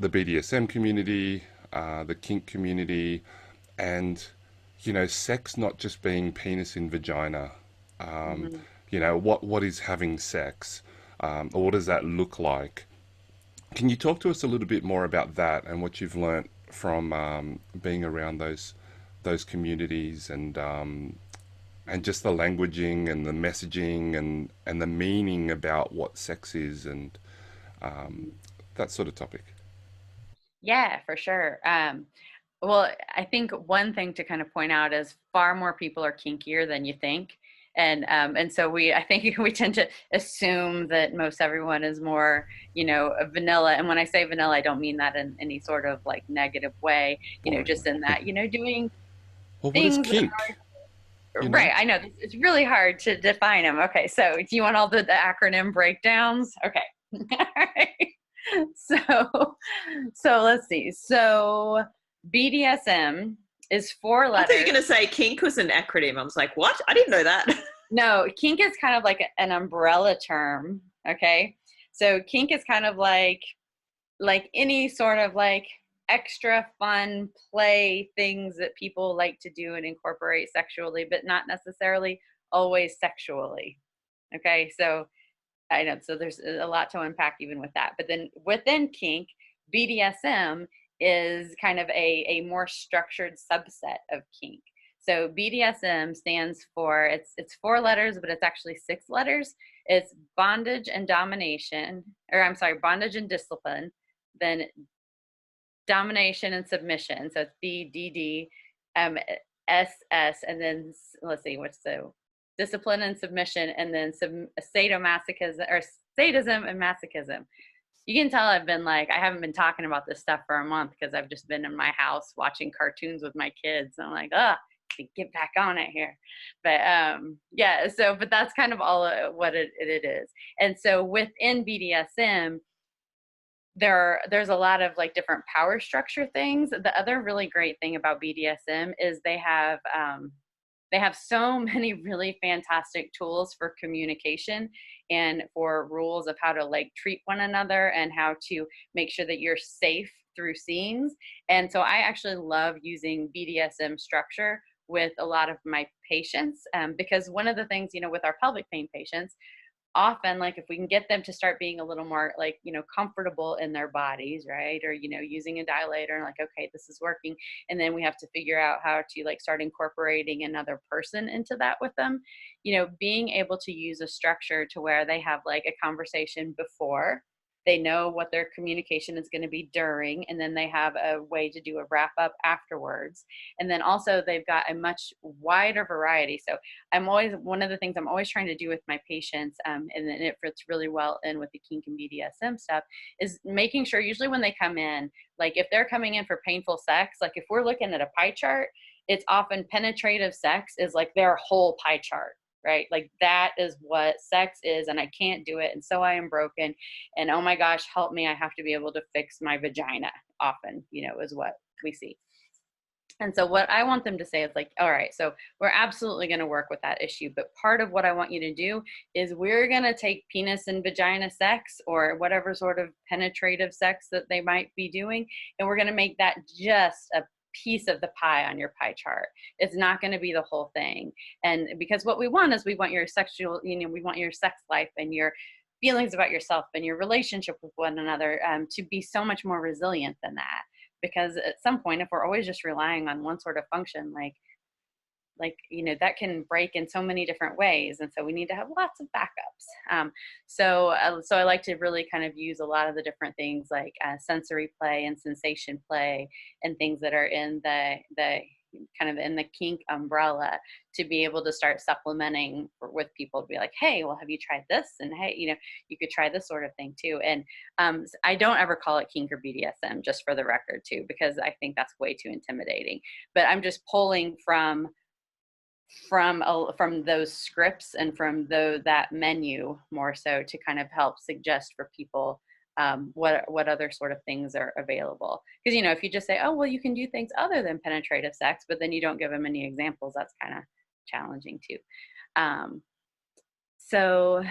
BDSM community, the kink community, and sex not just being penis in vagina. Um, Mhm. what is having sex, or what does that look like? Can you talk to us a little bit more about that and what you've learnt from being around those communities and just the languaging and the messaging and the meaning about what sex is and um, that sort of topic? Yeah, for sure. Well, I think one thing to kind of point out is far more people are kinkier than you think. And so I think we tend to assume that most everyone is more, vanilla. And when I say vanilla, I don't mean that in any sort of like negative way, Boring. just in that, doing Well, what is things. kink? You know? Right. I know it's really hard to define them. Okay. So do you want all the acronym breakdowns? Okay. All right. So, so let's see. So BDSM is four I thought you were letters. going to say kink was an acronym. I was like, what? I didn't know that. No, kink is kind of like an umbrella term. Okay. So kink is kind of like any sort of like extra fun play things that people like to do and incorporate sexually, but not necessarily always sexually. Okay. So I know. So there's a lot to unpack even with that. But then within kink, BDSM is kind of a more structured subset of kink. So BDSM stands for it's four letters, but it's actually six letters. It's bondage and domination, or I'm sorry, bondage and discipline, then domination and submission. So it's BDD, SS, and then let's see, what's the discipline and submission, and then sadomasochism or sadism and masochism. You can tell I've been like, I haven't been talking about this stuff for a month because I've just been in my house watching cartoons with my kids. I'm like, get back on it here. But yeah, so, but that's kind of all what it is. And so within BDSM, there's a lot of like different power structure things. The other really great thing about BDSM is they have so many really fantastic tools for communication and for rules of how to like treat one another and how to make sure that you're safe through scenes. And so I actually love using BDSM structure with a lot of my patients, because one of the things, with our pelvic pain patients, often like if we can get them to start being a little more like comfortable in their bodies, right, or using a dilator and like, okay, this is working, and then we have to figure out how to like start incorporating another person into that with them, being able to use a structure to where they have like a conversation before, they know what their communication is going to be during, and then they have a way to do a wrap up afterwards, and then also they've got a much wider variety. So one of the things I'm always trying to do with my patients, and then it fits really well in with the kink and BDSM stuff, is making sure usually when they come in, like if they're coming in for painful sex, like if we're looking at a pie chart, it's often penetrative sex is like their whole pie chart, right? Like that is what sex is, and I can't do it, and so I am broken, and oh my gosh, help me, I have to be able to fix my vagina often, is what we see. And so what I want them to say is like, all right, so we're absolutely going to work with that issue. But part of what I want you to do is we're going to take penis and vagina sex or whatever sort of penetrative sex that they might be doing, and we're going to make that just a piece of the pie on your pie chart. It's not going to be the whole thing. And because what we want is we want your sexual, we want your sex life and your feelings about yourself and your relationship with one another to be so much more resilient than that. Because at some point, if we're always just relying on one sort of function, that can break in so many different ways, and so we need to have lots of backups. So I like to really kind of use a lot of the different things like sensory play and sensation play and things that are in the kind of in the kink umbrella to be able to start supplementing with people to be like, hey, well, have you tried this? And hey, you could try this sort of thing too. And I don't ever call it kink or BDSM, just for the record too, because I think that's way too intimidating. But I'm just pulling from those scripts and from that menu more so to kind of help suggest for people what other sort of things are available. Because, you know, if you just say, oh, well, you can do things other than penetrative sex, but then you don't give them any examples, that's kind of challenging too. So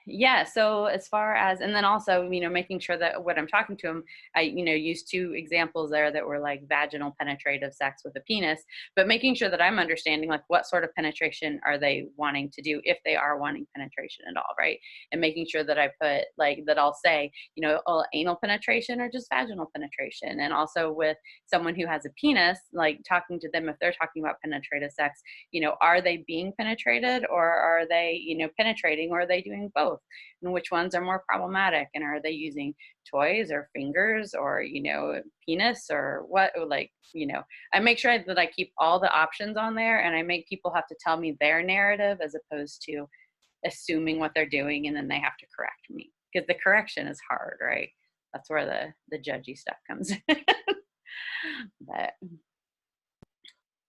yeah, so as far as, and then also, you know, making sure that when I'm talking to them, I, you know, use 2 examples there that were like vaginal penetrative sex with a penis, but making sure that I'm understanding like what sort of penetration are they wanting to do, if they are wanting penetration at all, right? And making sure that I put like, that I'll say, you know, oh, anal penetration or just vaginal penetration. And also with someone who has a penis, like talking to them, if they're talking about penetrative sex, you know, are they being penetrated, or are they, you know, penetrating, or are they doing both? And which ones are more problematic, and are they using toys or fingers or, you know, penis or what, like, you know, I make sure that I keep all the options on there, and I make people have to tell me their narrative as opposed to assuming what they're doing and then they have to correct me, because the correction is hard, right? That's where the judgy stuff comes in. But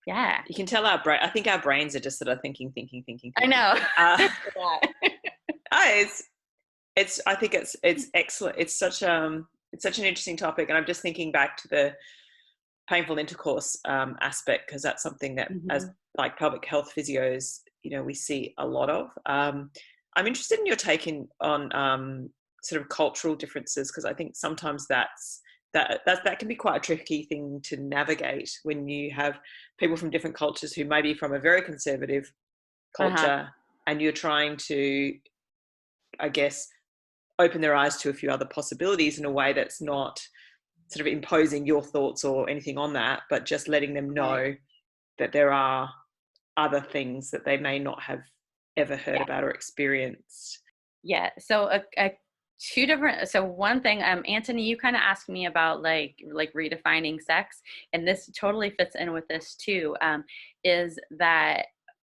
yeah, You can tell our brain. I think our brains are just sort of thinking. I know. It's. I think it's excellent. It's such an interesting topic, and I'm just thinking back to the painful intercourse aspect, because that's something that, as like pelvic health physios, you know, we see a lot of. I'm interested in your take on sort of cultural differences, because I think sometimes that can be quite a tricky thing to navigate when you have people from different cultures who may be from a very conservative culture, and you're trying to, I guess, open their eyes to a few other possibilities in a way that's not sort of imposing your thoughts or anything on that, but just letting them know that there are other things that they may not have ever heard about or experienced. Yeah. So two different, so one thing, Antony, you kind of asked me about like redefining sex, and this totally fits in with this too, is that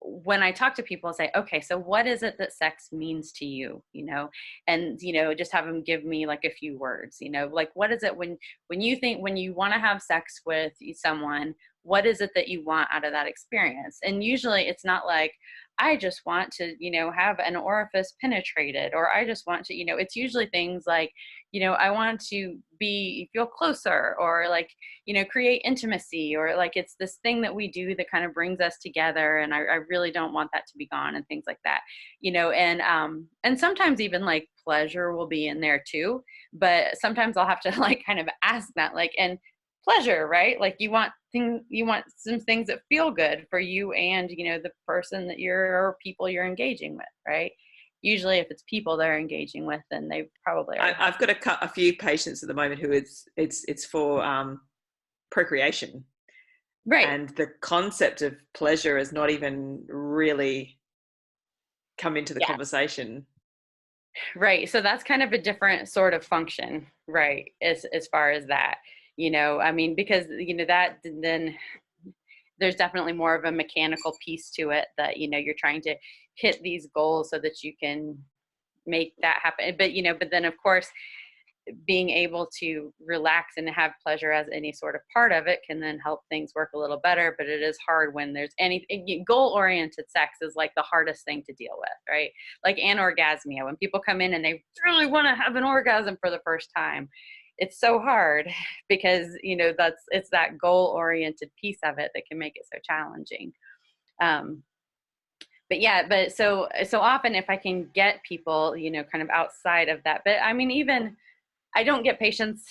when I talk to people, I say, okay, so what is it that sex means to you, you know, and, you know, just have them give me like a few words, you know, like, what is it when you think, when you want to have sex with someone, what is it that you want out of that experience? And usually it's not like, I just want to, you know, have an orifice penetrated, or I just want to, you know, it's usually things like, you know, I want to feel closer, or like, you know, create intimacy, or like it's this thing that we do that kind of brings us together, and I really don't want that to be gone, and things like that, you know. And sometimes even like pleasure will be in there too, but sometimes I'll have to like kind of ask that, like, and pleasure, right? Like you want some things that feel good for you and, you know, the person that or people you're engaging with, right? Usually if it's people they're engaging with, then they probably are. I've got a few patients at the moment who it's for procreation, right? And the concept of pleasure has not even really come into the conversation. Right. So that's kind of a different sort of function, right? As far as that, you know, I mean, because, you know, that then there's definitely more of a mechanical piece to it, that, you know, you're trying to hit these goals so that you can make that happen. But, you know, but then of course, being able to relax and have pleasure as any sort of part of it can then help things work a little better. But it is hard when there's goal-oriented sex is like the hardest thing to deal with, right? Like anorgasmia, when people come in and they really want to have an orgasm for the first time, it's so hard because, you know, it's that goal-oriented piece of it that can make it so challenging. But yeah, but so often if I can get people, you know, kind of outside of that, but I mean, even I don't get patients,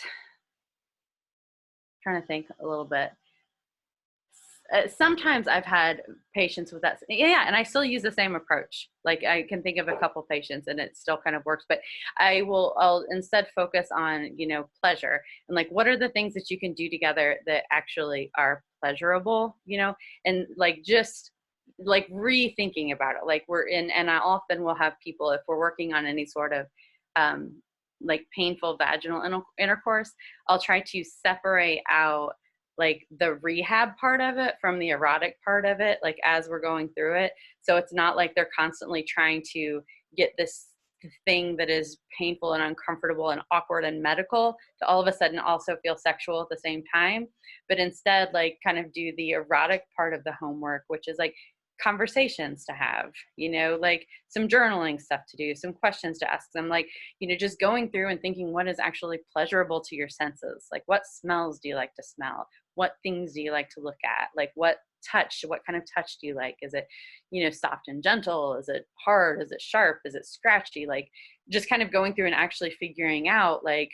trying to think a little bit. Sometimes I've had patients with that. Yeah. And I still use the same approach. Like I can think of a couple patients and it still kind of works, but I'll instead focus on, you know, pleasure and like, what are the things that you can do together that actually are pleasurable, you know, and like, just like rethinking about it. Like and I often will have people, if we're working on any sort of, like painful vaginal intercourse, I'll try to separate out like the rehab part of it from the erotic part of it, like as we're going through it. So it's not like they're constantly trying to get this thing that is painful and uncomfortable and awkward and medical to all of a sudden also feel sexual at the same time, but instead like kind of do the erotic part of the homework, which is like conversations to have, like some journaling stuff to do, some questions to ask them, like, just going through and thinking what is actually pleasurable to your senses. Like, what smells do you like to smell? What things do you like to look at? Like, what kind of touch do you like? Is it, soft and gentle? Is it hard? Is it sharp? Is it scratchy? Like, just kind of going through and actually figuring out, like,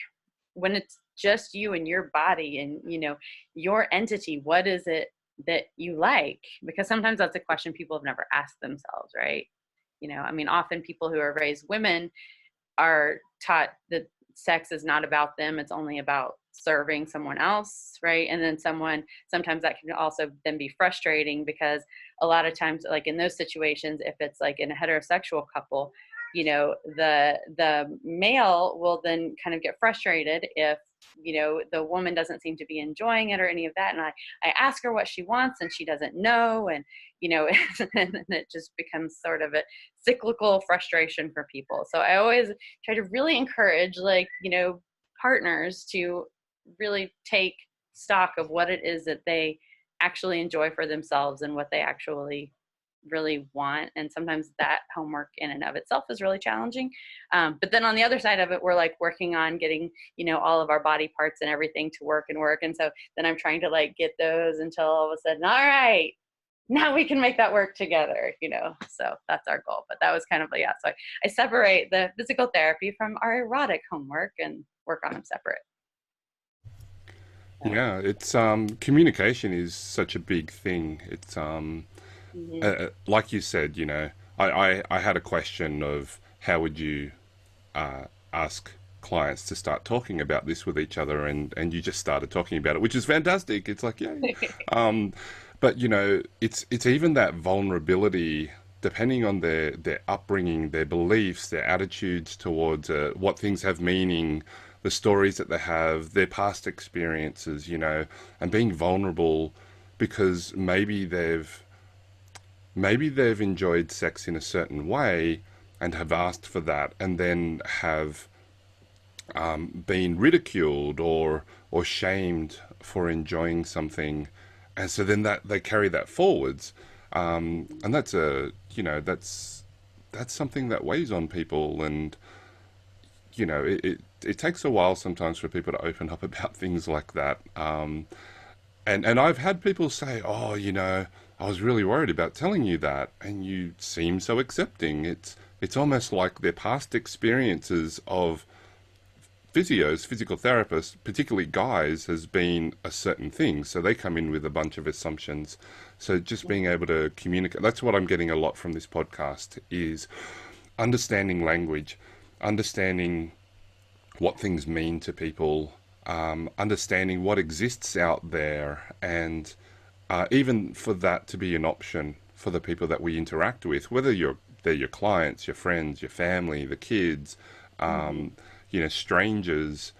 when it's just you and your body and, your entity, what is it that you like? Because sometimes that's a question people have never asked themselves, right? Often people who are raised women are taught that sex is not about them, it's only about serving someone else, right? And then sometimes that can also then be frustrating, because a lot of times, like in those situations, if it's like in a heterosexual couple, the male will then kind of get frustrated if the woman doesn't seem to be enjoying it or any of that, and I ask her what she wants and she doesn't know, and and it just becomes sort of a cyclical frustration for people. So I always try to really encourage, like, partners to really take stock of what it is that they actually enjoy for themselves and what they actually really want. And sometimes that homework in and of itself is really challenging, but then on the other side of it, we're like working on getting all of our body parts and everything to work, and so then I'm trying to like get those until all of a sudden, all right, now we can make that work together, so that's our goal. But that was kind of so I separate the physical therapy from our erotic homework and work on them separate. Yeah, it's communication is such a big thing. It's like you said, I had a question of how would you ask clients to start talking about this with each other, and you just started talking about it, which is fantastic. It's like, yay. But it's even that vulnerability, depending on their upbringing, their beliefs, their attitudes towards what things have meaning, the stories that they have, their past experiences, and being vulnerable because maybe they've enjoyed sex in a certain way and have asked for that, and then have been ridiculed or shamed for enjoying something, and so then that they carry that forwards, and that's that's something that weighs on people, and it takes a while sometimes for people to open up about things like that. And I've had people say, oh, I was really worried about telling you that, and you seem so accepting. It's almost like their past experiences of physical therapists, particularly guys, has been a certain thing. So they come in with a bunch of assumptions. So just being able to communicate, that's what I'm getting a lot from this podcast, is understanding language, understanding what things mean to people, understanding what exists out there, and even for that to be an option for the people that we interact with, whether they're your clients, your friends, your family, the kids, strangers,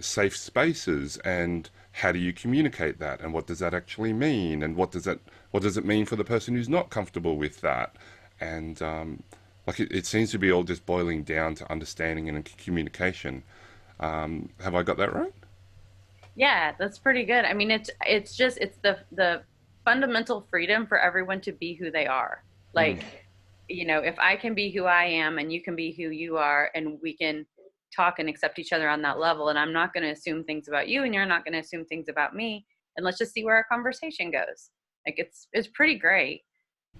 safe spaces, and how do you communicate that, and what does that actually mean, and what does it mean for the person who's not comfortable with that, and it seems to be all just boiling down to understanding and communication. Have I got that right? Yeah, that's pretty good. I mean, it's the fundamental freedom for everyone to be who they are. Like, if I can be who I am and you can be who you are, and we can talk and accept each other on that level, and I'm not going to assume things about you and you're not going to assume things about me, and let's just see where our conversation goes. Like, it's pretty great.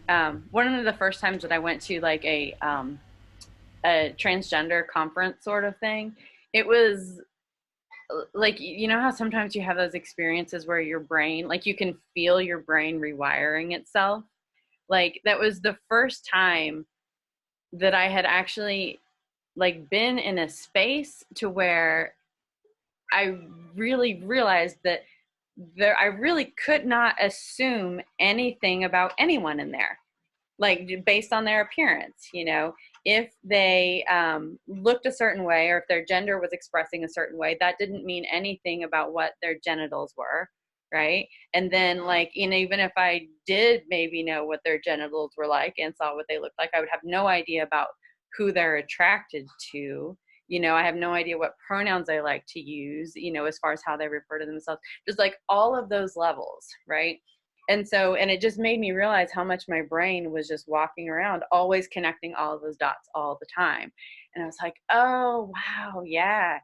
One of the first times that I went to like a transgender conference sort of thing, it was like, how sometimes you have those experiences where your brain, like, you can feel your brain rewiring itself. Like, that was the first time that I had actually like been in a space to where I really realized that I really could not assume anything about anyone in there, like based on their appearance. If they looked a certain way, or if their gender was expressing a certain way, that didn't mean anything about what their genitals were, right? And then, like, even if I did maybe know what their genitals were like and saw what they looked like, I would have no idea about who they're attracted to. I have no idea what pronouns they like to use, as far as how they refer to themselves, just like all of those levels, right? And so, and it just made me realize how much my brain was just walking around, always connecting all of those dots all the time. And I was like, oh, wow, yeah.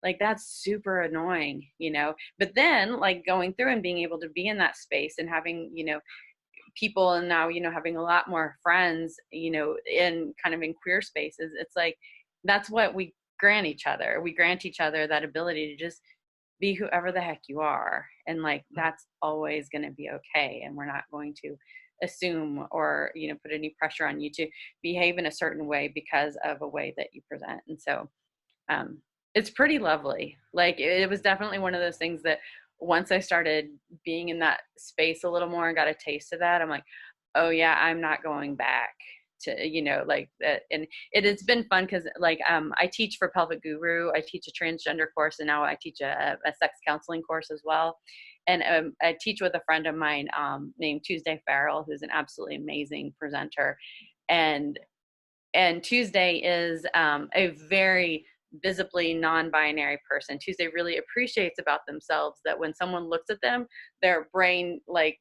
Like that's super annoying, but then like going through and being able to be in that space and having, people, and now, having a lot more friends, in kind of in queer spaces, it's like, that's what we grant each other. We grant each other that ability to just be whoever the heck you are. And like, that's always going to be okay. And we're not going to assume or, put any pressure on you to behave in a certain way because of a way that you present. And so, it's pretty lovely. Like it was definitely one of those things that once I started being in that space a little more and got a taste of that, I'm like, oh yeah, I'm not going back to, like that. And it has been fun because like, I teach for Pelvic Guru. I teach a transgender course, and now I teach a sex counseling course as well. And I teach with a friend of mine named Tuesday Farrell, who's an absolutely amazing presenter. And Tuesday is a very visibly non-binary person. Tuesday really appreciates about themselves that when someone looks at them, their brain like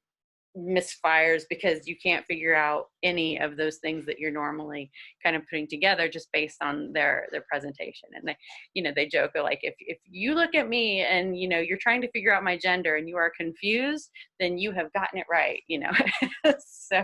misfires because you can't figure out any of those things that you're normally kind of putting together just based on their presentation. And they joke like, if you look at me and you're trying to figure out my gender and you are confused, then you have gotten it right. So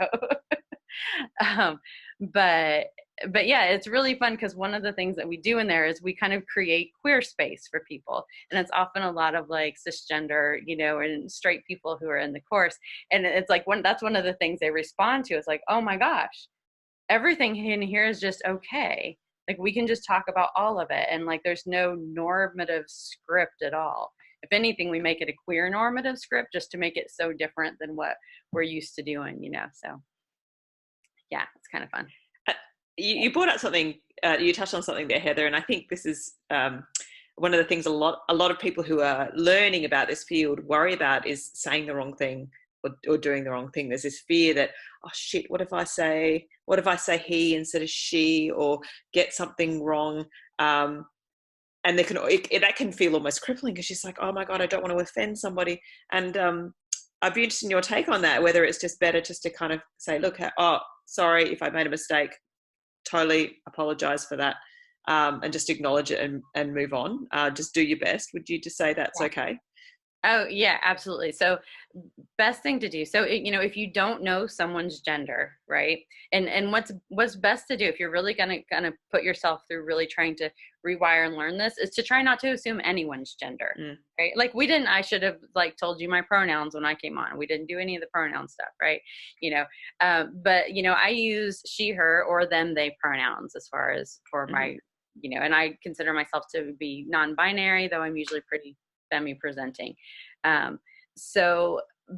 but yeah, it's really fun because one of the things that we do in there is we kind of create queer space for people. And it's often a lot of like cisgender, and straight people who are in the course. And it's like that's one of the things they respond to. It's like, oh my gosh, everything in here is just okay. Like we can just talk about all of it. And like, there's no normative script at all. If anything, we make it a queer normative script just to make it so different than what we're used to doing, so yeah, it's kind of fun. You brought up something, you touched on something there, Heather, and I think this is one of the things a lot of people who are learning about this field worry about is saying the wrong thing or doing the wrong thing. There's this fear that, oh shit, what if I say he instead of she, or get something wrong? And that can feel almost crippling because she's like, oh my God, I don't want to offend somebody. And I'd be interested in your take on that, whether it's just better just to kind of say, look, oh, sorry if I made a mistake. Totally apologize for that, and just acknowledge it and move on. Just do your best. Would you just say that's okay? Oh yeah, absolutely. So best thing to do. So, if you don't know someone's gender, right. And what's best to do if you're really going to put yourself through really trying to rewire and learn this is to try not to assume anyone's gender, right? Like I should have like told you my pronouns when I came on. We didn't do any of the pronoun stuff, right? But I use she, her, or them, they pronouns as far as for my, and I consider myself to be non-binary, though I'm usually pretty femi-presenting.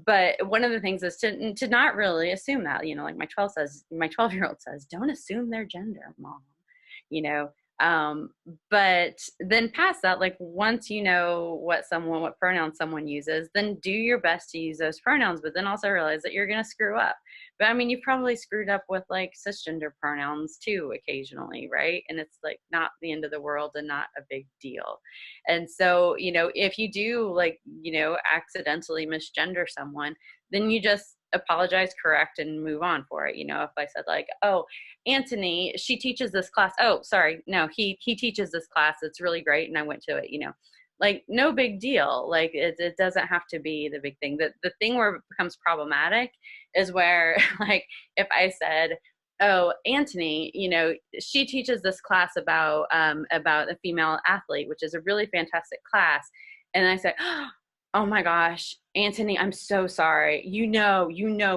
But one of the things is to not really assume that, like my 12-year-old says, don't assume their gender, mom, but then past that, like once you know what pronouns someone uses, then do your best to use those pronouns, but then also realize that you're going to screw up. But I mean, you've probably screwed up with like cisgender pronouns too, occasionally, right? And it's like not the end of the world and not a big deal. And so, if you do like, accidentally misgender someone, then you just apologize, correct, and move on for it. If I said like, oh, Antony, she teaches this class. Oh, sorry. No, he teaches this class. It's really great. And I went to it, like no big deal. Like it doesn't have to be the big thing. The thing where it becomes problematic is where like, if I said, oh, Antony, she teaches this class about a female athlete, which is a really fantastic class. And I said, oh my gosh, Antony, I'm so sorry. You know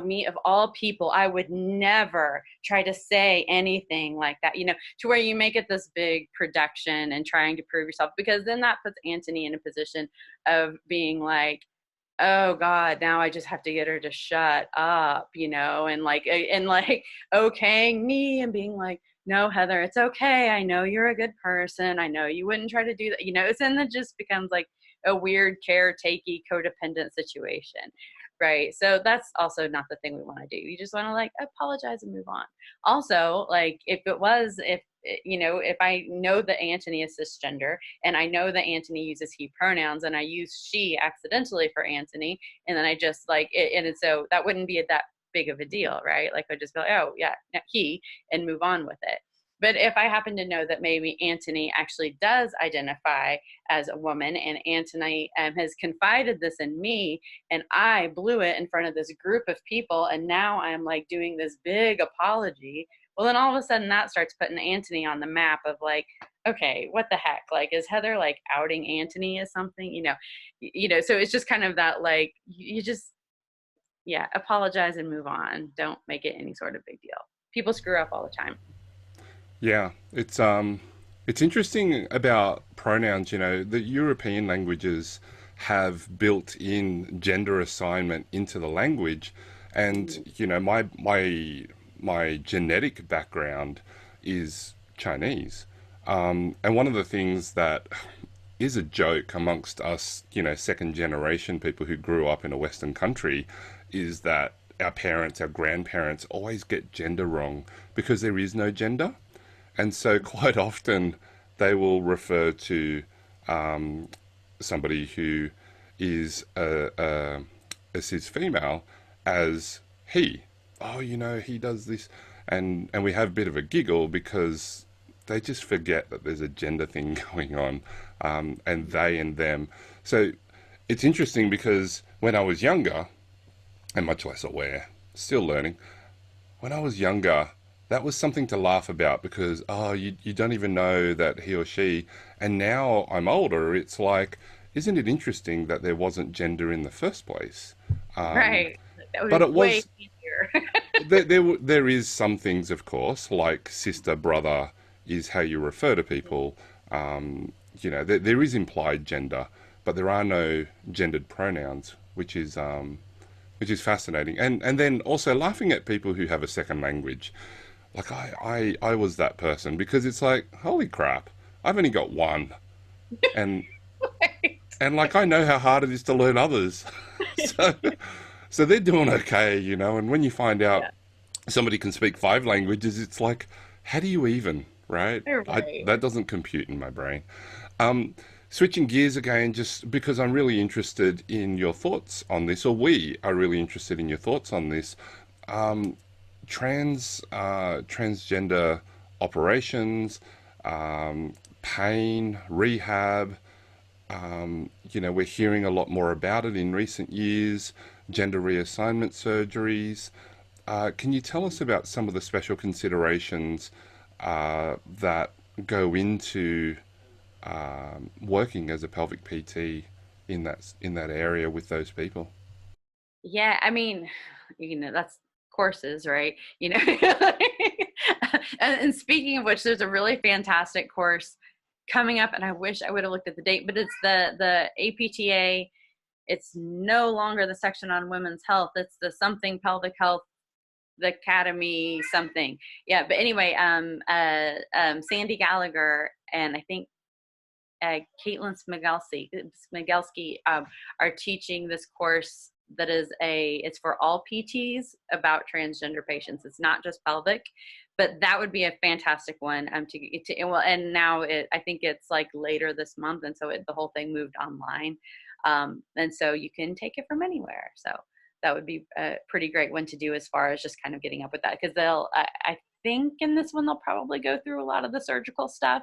me, of all people, I would never try to say anything like that, to where you make it this big production and trying to prove yourself, because then that puts Antony in a position of being like, oh God, now I just have to get her to shut up, and okaying me and being like, no, Heather, it's okay. I know you're a good person. I know you wouldn't try to do that, and then it just becomes like a weird caretakey codependent situation, right? So that's also not the thing we want to do. You just want to like apologize and move on. Also, like if you know, if I know that Antony is cisgender and I know that Antony uses he pronouns and I use she accidentally for Antony, and then I just like it, and so that wouldn't be that big of a deal, right? Like I'd just be like, oh yeah, he, and move on with it. But if I happen to know that maybe Antony actually does identify as a woman, and Antony has confided this in me, and I blew it in front of this group of people, and now I'm like doing this big apology, well, then all of a sudden that starts putting Antony on the map of like, okay, what the heck? Like, is Heather like outing Antony as something? You know. So it's just kind of that like you just, yeah, apologize and move on. Don't make it any sort of big deal. People screw up all the time. Yeah, it's interesting about pronouns. You know, the European languages have built in gender assignment into the language, and you know, my genetic background is Chinese, and one of the things that is a joke amongst us, you know, second generation people who grew up in a Western country, is that our parents, our grandparents always get gender wrong because there is no gender. And so quite often they will refer to somebody who is a cis female as he. Oh, you know, he does this. And we have a bit of a giggle because they just forget that there's a gender thing going on, and they and them. So it's interesting because when I was younger, and much less aware, still learning, when I was younger, that was something to laugh about because, oh, you don't even know that he or she. And now I'm older, it's like, isn't it interesting that there wasn't gender in the first place? Um, Right. That would but be it way was, easier. there is some things, of course, like sister, brother is how you refer to people. You know, there is implied gender, but there are no gendered pronouns, which is fascinating. And then also laughing at people who have a second language. Like I was that person because it's like, holy crap, I've only got one. And and like I know how hard it is to learn others. so so they're doing okay, you know, and when you find out Yeah. somebody can speak five languages, it's like, how do you even, right? Right. That doesn't compute in my brain. Um, Switching gears again, just because I'm really interested in your thoughts on this, or we are really interested in your thoughts on this. Um, Transgender operations, pain, rehab. You know, we're hearing a lot more about it in recent years. Gender reassignment surgeries. Can you tell us about some of the special considerations that go into working as a pelvic PT in that area with those people? Yeah, I mean, that's courses, right? And speaking of which, there's a really fantastic course coming up, and I wish I would have looked at the date, but it's the APTA. It's no longer the section on women's health. It's the something pelvic health, the academy something. Yeah, but anyway, Sandy Gallagher and I think Caitlin Smigelski are teaching this course that is it's for all PTs about transgender patients. It's not just pelvic, but that would be a fantastic one and now I think it's like later this month, and so the whole thing moved online, and so you can take it from anywhere. So that would be a pretty great one to do as far as just kind of getting up with that, because I think in this one they'll probably go through a lot of the surgical stuff,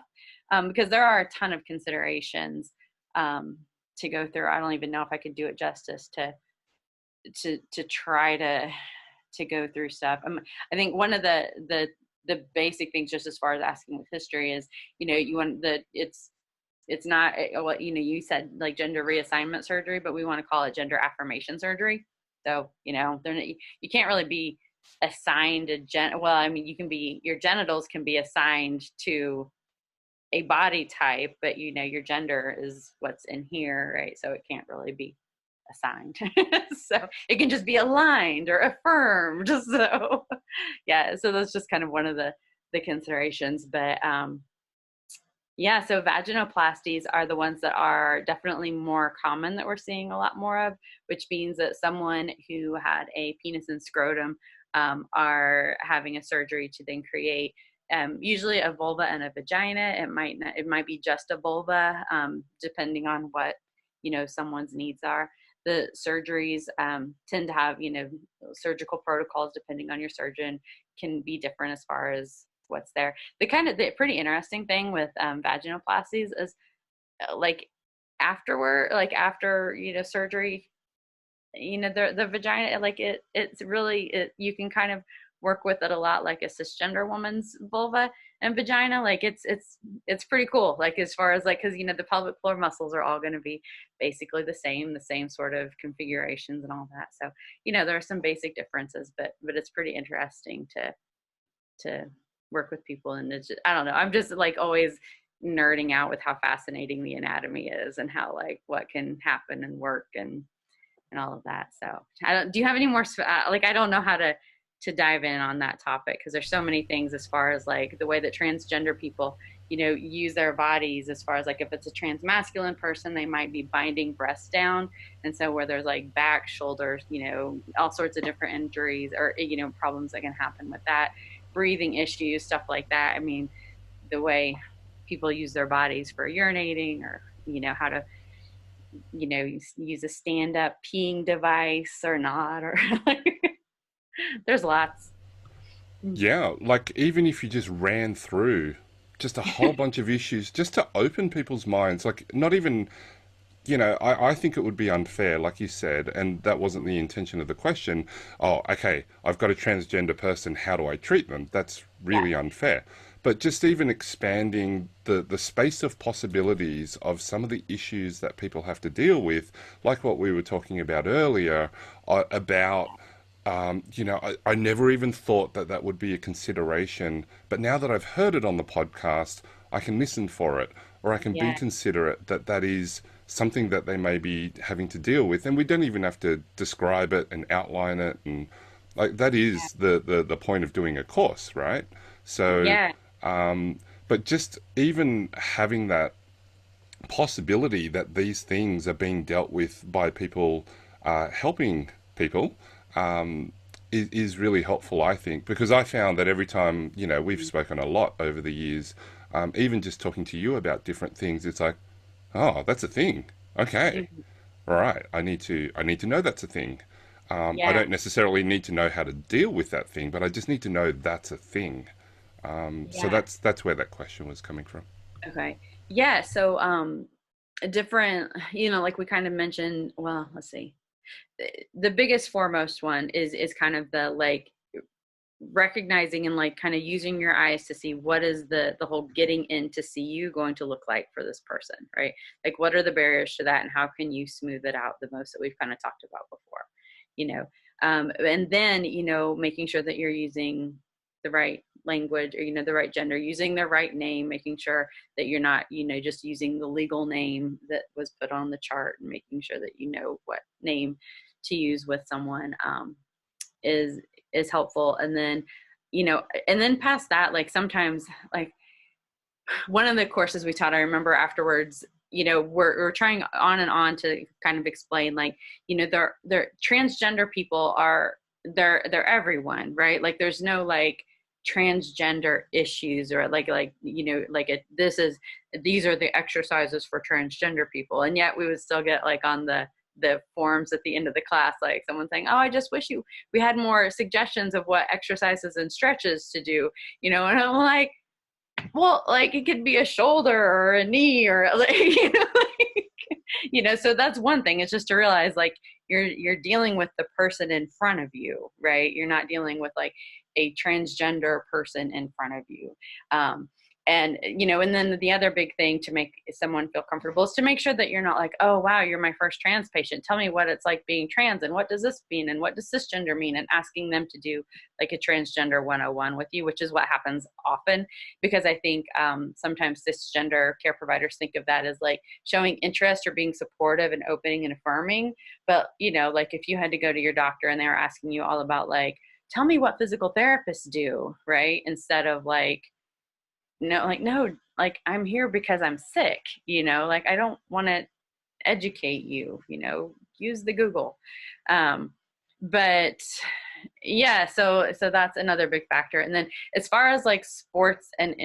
because there are a ton of considerations to go through. I don't even know if I could do it justice to try to go through stuff. I think one of the basic things, just as far as asking with history, is you want it's not what you said, like gender reassignment surgery, but we want to call it gender affirmation surgery. So you can't really be assigned well, I mean, your genitals can be assigned to a body type, but your gender is what's in here, right? So it can't really be assigned. So it can just be aligned or affirmed. So yeah, so that's just kind of one of the considerations. But yeah, so vaginoplasties are the ones that are definitely more common, that we're seeing a lot more of, which means that someone who had a penis and scrotum are having a surgery to then create usually a vulva and a vagina. It might be just a vulva, depending on what, someone's needs are. The surgeries tend to have, surgical protocols depending on your surgeon can be different as far as what's there. The pretty interesting thing with vaginoplasties is like after surgery, the vagina, like it's really, you can kind of work with it a lot like a cisgender woman's vulva and vagina. Like it's pretty cool, like as far as like, because the pelvic floor muscles are all going to be basically the same sort of configurations and all that. So there are some basic differences, but it's pretty interesting to work with people. And it's just, I don't know, I'm just like always nerding out with how fascinating the anatomy is and how like what can happen and work and all of that. So do you have any more, like, I don't know how to dive in on that topic, because there's so many things as far as like the way that transgender people, use their bodies, as far as like if it's a transmasculine person, they might be binding breasts down. And so where there's like back, shoulders, all sorts of different injuries or, problems that can happen with that, breathing issues, stuff like that. I mean, the way people use their bodies for urinating, or, how to, use a stand-up peeing device or not, or there's lots. Yeah, like even if you just ran through just a whole bunch of issues just to open people's minds, like not even, I think it would be unfair, like you said, and that wasn't the intention of the question. Oh, okay, I've got a transgender person, how do I treat them? That's really unfair. But just even expanding the space of possibilities of some of the issues that people have to deal with, like what we were talking about earlier, about I never even thought that that would be a consideration, but now that I've heard it on the podcast, I can listen for it, or I can be considerate that that is something that they may be having to deal with, and we don't even have to describe it and outline it, and like that is the point of doing a course, right? So, but just even having that possibility that these things are being dealt with by people helping people is really helpful, I think, because I found that every time, we've spoken a lot over the years, even just talking to you about different things, it's like, oh, that's a thing. Okay. All right. I need to know that's a thing. I don't necessarily need to know how to deal with that thing, but I just need to know that's a thing. So that's where that question was coming from. Okay. Yeah. So, different, like we kind of mentioned, well, let's see. The biggest foremost one is kind of the like recognizing and like kind of using your eyes to see what is the whole getting in to see you going to look like for this person, right? Like what are the barriers to that and how can you smooth it out the most, that we've kind of talked about before, and then, making sure that you're using the right language, or, the right gender, using the right name, making sure that you're not, just using the legal name that was put on the chart, and making sure that what name to use with someone is helpful. And then, and then past that, like sometimes, like one of the courses we taught, I remember afterwards, we're trying on and on to kind of explain, like, they're transgender people they're everyone, right? Like there's no like transgender issues, or these are the exercises for transgender people. And yet we would still get like on the forums at the end of the class, like someone saying, oh, I just wish we had more suggestions of what exercises and stretches to do, and I'm like, well, like it could be a shoulder or a knee or like, so that's one thing. It's just to realize like you're dealing with the person in front of you, right? You're not dealing with like a transgender person in front of you. And then the other big thing to make someone feel comfortable is to make sure that you're not like, oh, wow, you're my first trans patient. Tell me what it's like being trans, and what does this mean, and what does cisgender mean, and asking them to do like a transgender 101 with you, which is what happens often, because I think sometimes cisgender care providers think of that as like showing interest or being supportive and opening and affirming. But, like if you had to go to your doctor and they were asking you all about like, tell me what physical therapists do, right? Instead of like, no, like I'm here because I'm sick, like I don't want to educate you, use the Google. But Yeah, so that's another big factor. And then as far as like sports and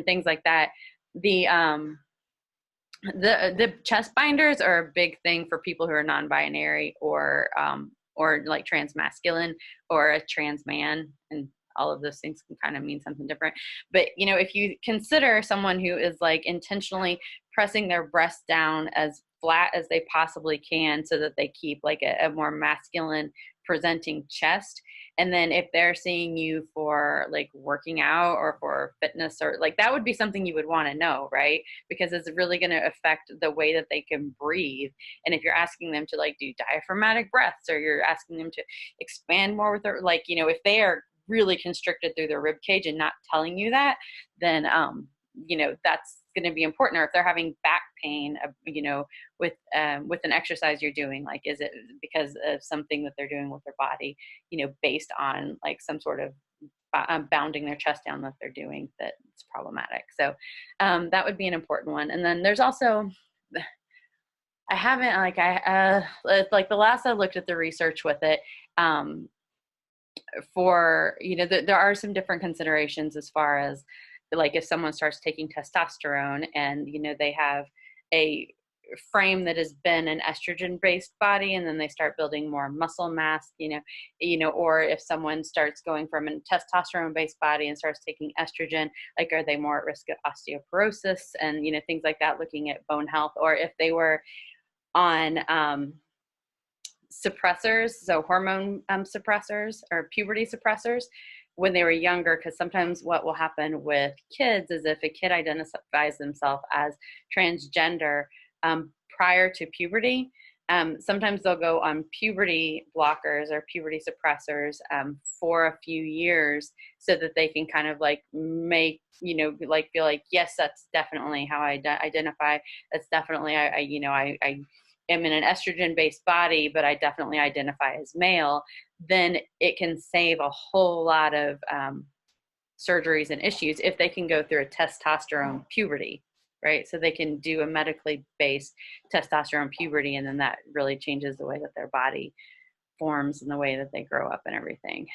things like that, the the chest binders are a big thing for people who are non-binary or like transmasculine or a trans man, and all of those things can kind of mean something different. But you know, if you consider someone who is like intentionally pressing their breasts down as flat as they possibly can so that they keep like a more masculine presenting chest, and then if they're seeing you for like working out or for fitness, or like that would be something you would want to know, right? Because it's really going to affect the way that they can breathe. And if you're asking them to like do diaphragmatic breaths, or you're asking them to expand more with their, like, you know, if they are really constricted through their rib cage and not telling you that, then you know, that's going to be important. Or if they're having back pain, you know, with an exercise you're doing, like, is it because of something that they're doing with their body, you know, based on like some sort of bounding their chest down that they're doing, that it's problematic. So that would be an important one. And then there's also, I haven't like the last I looked at the research with it, for, you know, there are some different considerations as far as like if someone starts taking testosterone and, you know, they have a frame that has been an estrogen based body, and then they start building more muscle mass, you know, or if someone starts going from a testosterone based body and starts taking estrogen, like, are they more at risk of osteoporosis and, you know, things like that, looking at bone health. Or if they were on suppressors, so hormone suppressors or puberty suppressors when they were younger, because sometimes what will happen with kids is if a kid identifies themselves as transgender prior to puberty, sometimes they'll go on puberty blockers or puberty suppressors for a few years so that they can kind of like make, you know, like feel like, yes, that's definitely how I identify. That's definitely, I am in an estrogen based body, but I definitely identify as male. Then it can save a whole lot of surgeries and issues if they can go through a testosterone puberty, right? So they can do a medically based testosterone puberty, and then that really changes the way that their body forms and the way that they grow up and everything.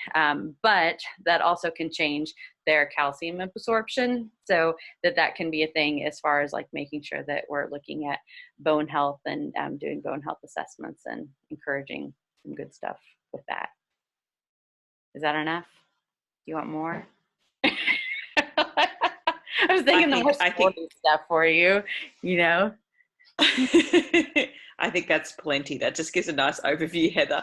But that also can change their calcium absorption, so that can be a thing as far as like making sure that we're looking at bone health and doing bone health assessments and encouraging some good stuff with that. Is that enough? Do you want more? I was thinking the more sporty stuff for you, you know. I think that's plenty. That just gives a nice overview, Heather.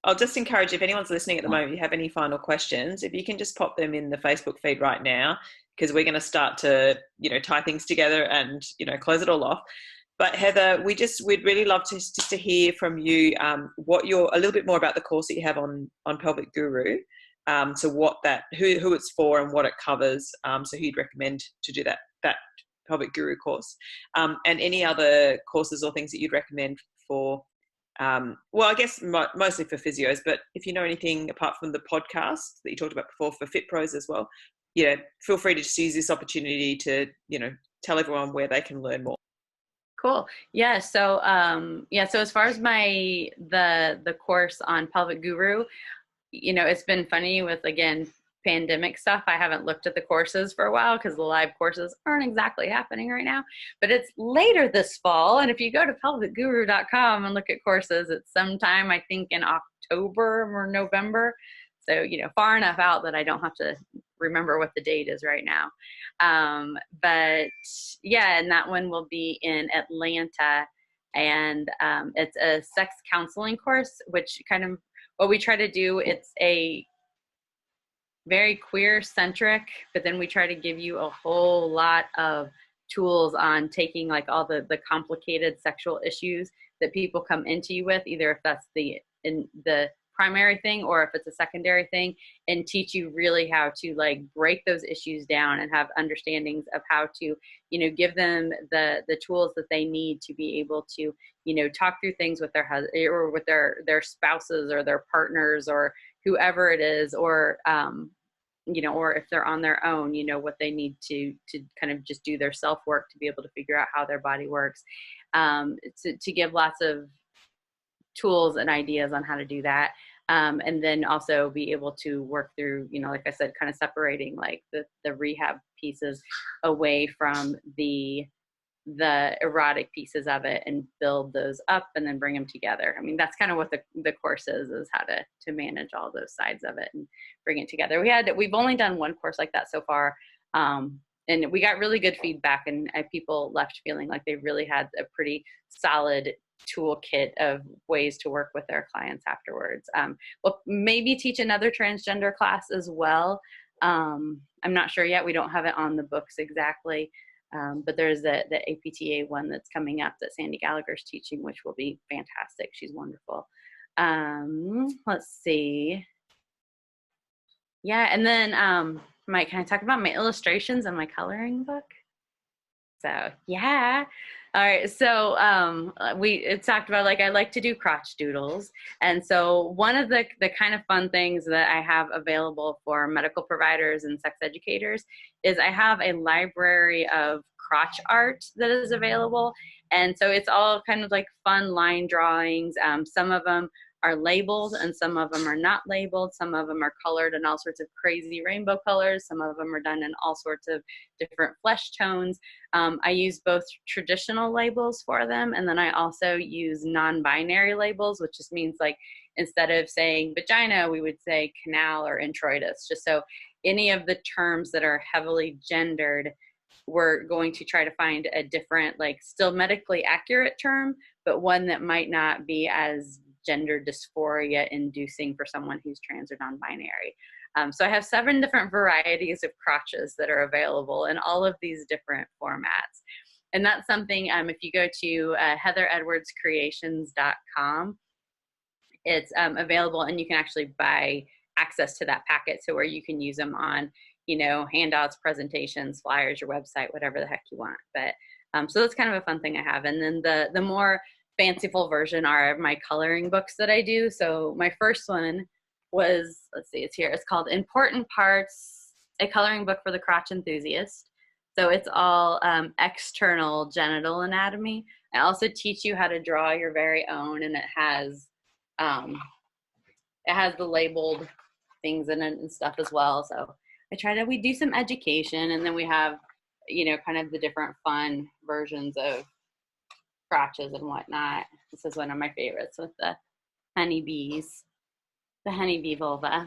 I'll just encourage, if anyone's listening at the moment, you have any final questions, if you can just pop them in the Facebook feed right now, because we're going to start to, you know, tie things together and, you know, close it all off. But Heather, we'd really love to hear from you what a little bit more about the course that you have on Pelvic Guru. So who it's for and what it covers. So who you'd recommend to do that Pelvic Guru course, and any other courses or things that you'd recommend for, well, I guess mostly for physios, but if you know anything apart from the podcast that you talked about before for fit pros as well, you know, feel free to just use this opportunity to, you know, tell everyone where they can learn more. Cool. Yeah. So, so as far as the course on Pelvic Guru, you know, it's been funny with, again, pandemic stuff. I haven't looked at the courses for a while because the live courses aren't exactly happening right now, but it's later this fall. And if you go to pelvicguru.com and look at courses, it's sometime, I think, in October or November. So, you know, far enough out that I don't have to remember what the date is right now. But yeah, and that one will be in Atlanta. And it's a sex counseling course, which kind of, what we try to do, it's a very queer centric, but then we try to give you a whole lot of tools on taking like all the complicated sexual issues that people come into you with, either if that's the primary thing or if it's a secondary thing, and teach you really how to like break those issues down and have understandings of how to, you know, give them the tools that they need to be able to, you know, talk through things with their husband or with their spouses or their partners or whoever it is, or you know, or if they're on their own, you know, what they need to kind of just do their self work to be able to figure out how their body works, to give lots of tools and ideas on how to do that. And then also be able to work through, you know, like I said, kind of separating like the rehab pieces away from the erotic pieces of it and build those up and then bring them together. I mean, that's kind of what the course is how to manage all those sides of it and bring it together. We've only done one course like that so far. And we got really good feedback, and people left feeling like they really had a pretty solid toolkit of ways to work with their clients afterwards. We'll maybe teach another transgender class as well. I'm not sure yet. We don't have it on the books exactly. But there's the APTA one that's coming up that Sandy Gallagher's teaching, which will be fantastic. She's wonderful. Let's see. Yeah, and then can I talk about my illustrations and my coloring book? So yeah. All right, so we talked about, like, I like to do crotch doodles. And so one of the kind of fun things that I have available for medical providers and sex educators is I have a library of crotch art that is available. And so it's all kind of like fun line drawings. Some of them are labeled and some of them are not labeled. Some of them are colored in all sorts of crazy rainbow colors. Some of them are done in all sorts of different flesh tones. I use both traditional labels for them, and then I also use non-binary labels, which just means, like, instead of saying vagina, we would say canal or introitus, just so any of the terms that are heavily gendered, we're going to try to find a different, like, still medically accurate term, but one that might not be as gender dysphoria inducing for someone who's trans or non-binary. So I have 7 different varieties of crotches that are available in all of these different formats. And that's something, if you go to heatheredwardscreations.com, it's available, and you can actually buy access to that packet, so where you can use them on, you know, handouts, presentations, flyers, your website, whatever the heck you want. But so that's kind of a fun thing I have. And then the more fanciful version are my coloring books that I do. So my first one was, let's see, it's here. It's called Important Parts, a coloring book for the crotch enthusiast. So it's all external genital anatomy. I also teach you how to draw your very own, and it has the labeled things in it and stuff as well. So we do some education, and then we have, you know, kind of the different fun versions of crotches and whatnot. This is one of my favorites with the honeybees, the honeybee vulva.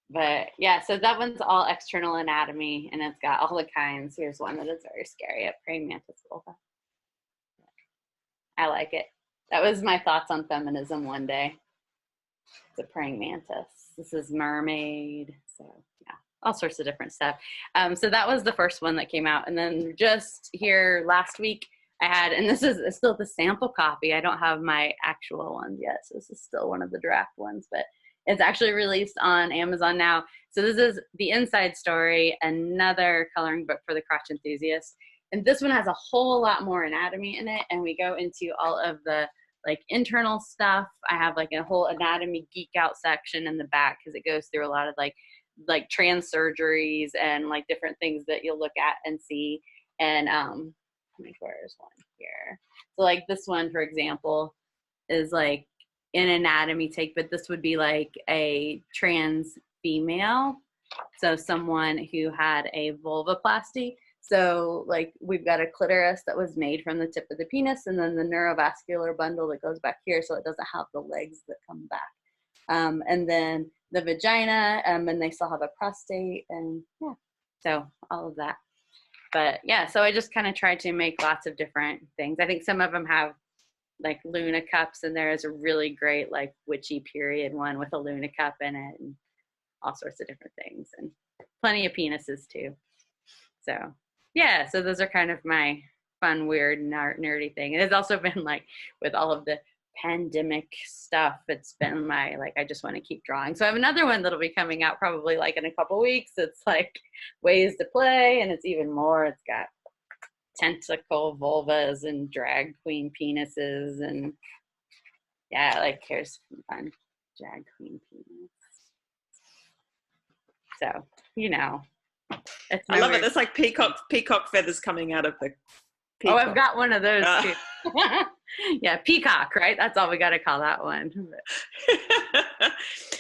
But yeah, so that one's all external anatomy, and it's got all the kinds. Here's one that is very scary, a praying mantis vulva. I like it. That was my thoughts on feminism one day. It's a praying mantis. This is mermaid. So yeah, all sorts of different stuff. So that was the first one that came out. And then just here last week, I had, and this is still the sample copy. I don't have my actual ones yet, so this is still one of the draft ones, but it's actually released on Amazon now. So this is The Inside Story, another coloring book for the crotch enthusiast. And this one has a whole lot more anatomy in it, and we go into all of the, like, internal stuff. I have, like, a whole anatomy geek out section in the back, because it goes through a lot of like trans surgeries and, like, different things that you'll look at and see. And where's one here? So, like, this one, for example, is like an anatomy take, but this would be like a trans female. So someone who had a vulvoplasty. So, like, we've got a clitoris that was made from the tip of the penis, and then the neurovascular bundle that goes back here, so it doesn't have the legs that come back. And then the vagina, and they still have a prostate, and yeah, so all of that. But yeah, so I just kind of tried to make lots of different things. I think some of them have, like, Luna cups, and there is a really great, like, witchy period one with a Luna cup in it, and all sorts of different things, and plenty of penises too. So yeah, so those are kind of my fun, weird, nerdy thing. And it's also been, like, with all of the pandemic stuff, it's been my, like, I just want to keep drawing. So I have another one that'll be coming out probably, like, in a couple weeks. It's like ways to play, and it's even more. It's got tentacle vulvas and drag queen penises, and yeah, like, here's fun drag queen penis. So, you know, I love it. There's like peacock feathers coming out of the peacock. Oh, I've got one of those too. Yeah, peacock, right? That's all we got to call that one.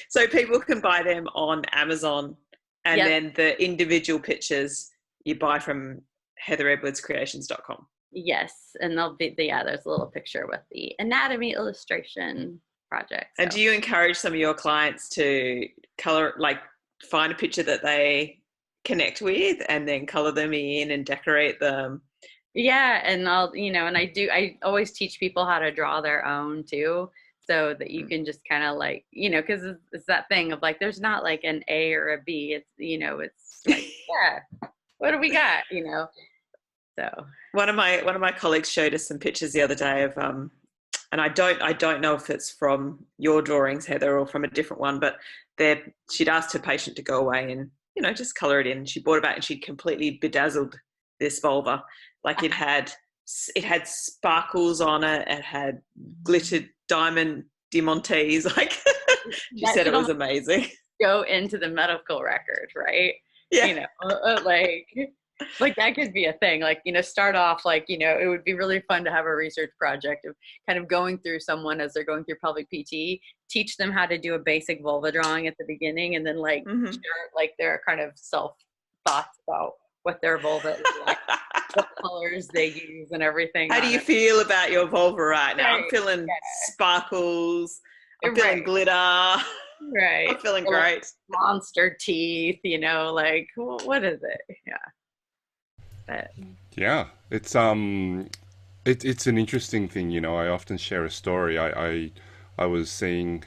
So people can buy them on Amazon, and Yep. then the individual pictures you buy from heatheredwardscreations.com. Yes, and there'll be yeah. There's a little picture with the anatomy illustration project. And So do you encourage some of your clients to color, like find a picture that they connect with and then color them in and decorate them? yeah, and and I always teach people how to draw their own too, so that you can just kind of like, because it's that thing of like, there's not like an A or a B. It's, it's like, yeah, what do we got? So One of my colleagues showed us some pictures the other day of and I don't know if it's from your drawings, Heather, or from a different one, but she'd asked her patient to go away and just color it in. She brought it back and she'd completely bedazzled this vulva, like it had sparkles on it, it had glittered diamond diamantes, like she that said it should was almost amazing. go into the medical record, right? Yeah. Like that could be a thing. Like, start off like, it would be really fun to have a research project of kind of going through someone as they're going through pelvic PT, teach them how to do a basic vulva drawing at the beginning, and then like Mm-hmm. share like their kind of self thoughts about what their vulva is like, what colors they use and everything. How do you feel about your vulva right now? I'm Right. feeling Yeah. sparkles. I'm feeling Right. glitter. Right. I'm feeling Or, like, great. monster teeth, like what is it? Yeah. But Yeah, it's an interesting thing. I often share a story. I was seeing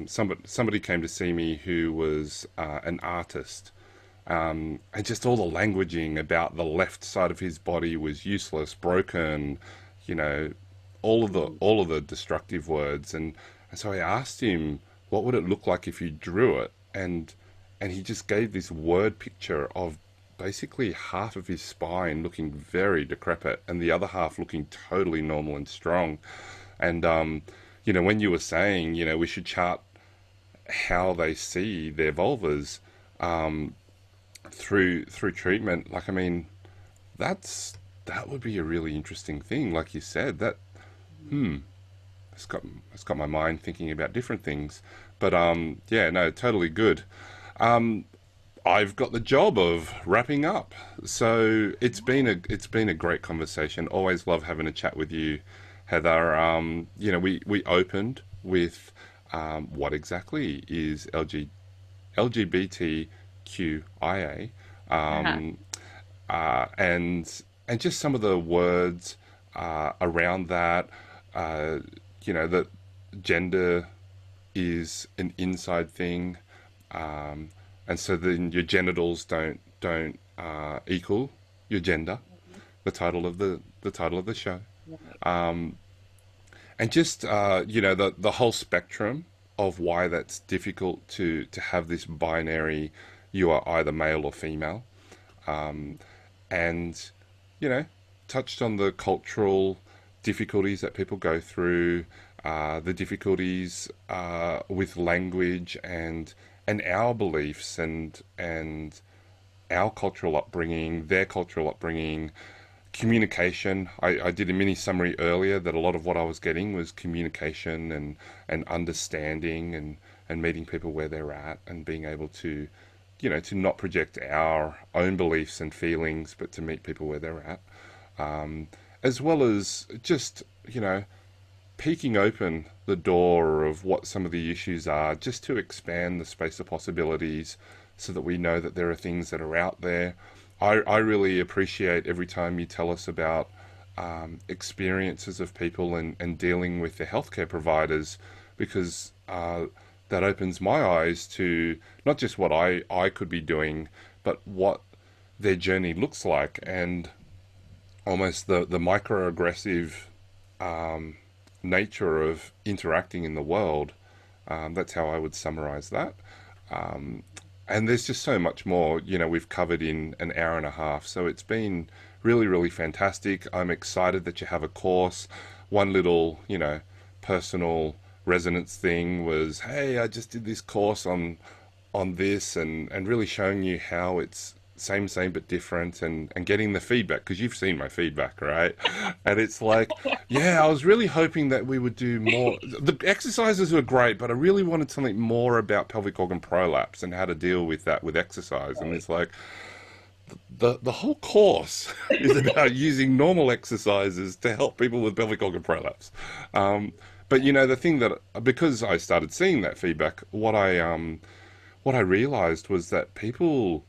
somebody came to see me who was an artist, and just all the languaging about the left side of his body was useless, broken, you know, all of the destructive words, and so I asked him, what would it look like if you drew it, and he just gave this word picture of basically half of his spine looking very decrepit and the other half looking totally normal and strong. And when you were saying, we should chart how they see their vulvas through treatment, like, I mean, that would be a really interesting thing. Like you said, that it's got my mind thinking about different things. But yeah, no, totally good. I've got the job of wrapping up. So it's been a great conversation. Always love having a chat with you, Heather. We opened with what exactly is LGBTQIA, uh-huh. and just some of the words around that. Uh, that gender is an inside thing, um, and so then your genitals don't equal your gender. The title of the show, Right. and just the whole spectrum of why that's difficult to have this binary. You are either male or female, and you know touched on the cultural difficulties that people go through, the difficulties with language and our beliefs and our cultural upbringing, their cultural upbringing, communication. I did a mini summary earlier that a lot of what I was getting was communication and understanding and meeting people where they're at and being able to, to not project our own beliefs and feelings, but to meet people where they're at. As well as just, peeking open the door of what some of the issues are, just to expand the space of possibilities so that we know that there are things that are out there. I really appreciate every time you tell us about experiences of people and dealing with the healthcare providers, because that opens my eyes to not just what I could be doing, but what their journey looks like, and almost the microaggressive nature of interacting in the world. That's how I would summarize that. And there's just so much more, we've covered in an hour and a half. So it's been really, really fantastic. I'm excited that you have a course. One little, personal resonance thing was, hey, I just did this course on this, and really showing you how it's same but different, and getting the feedback, because you've seen my feedback, right? And it's like, yeah, I was really hoping that we would do more. The exercises were great, but I really wanted something more about pelvic organ prolapse and how to deal with that with exercise. And it's like, the whole course is about using normal exercises to help people with pelvic organ prolapse. But you know, the thing that, because I started seeing that feedback, what I realized was that people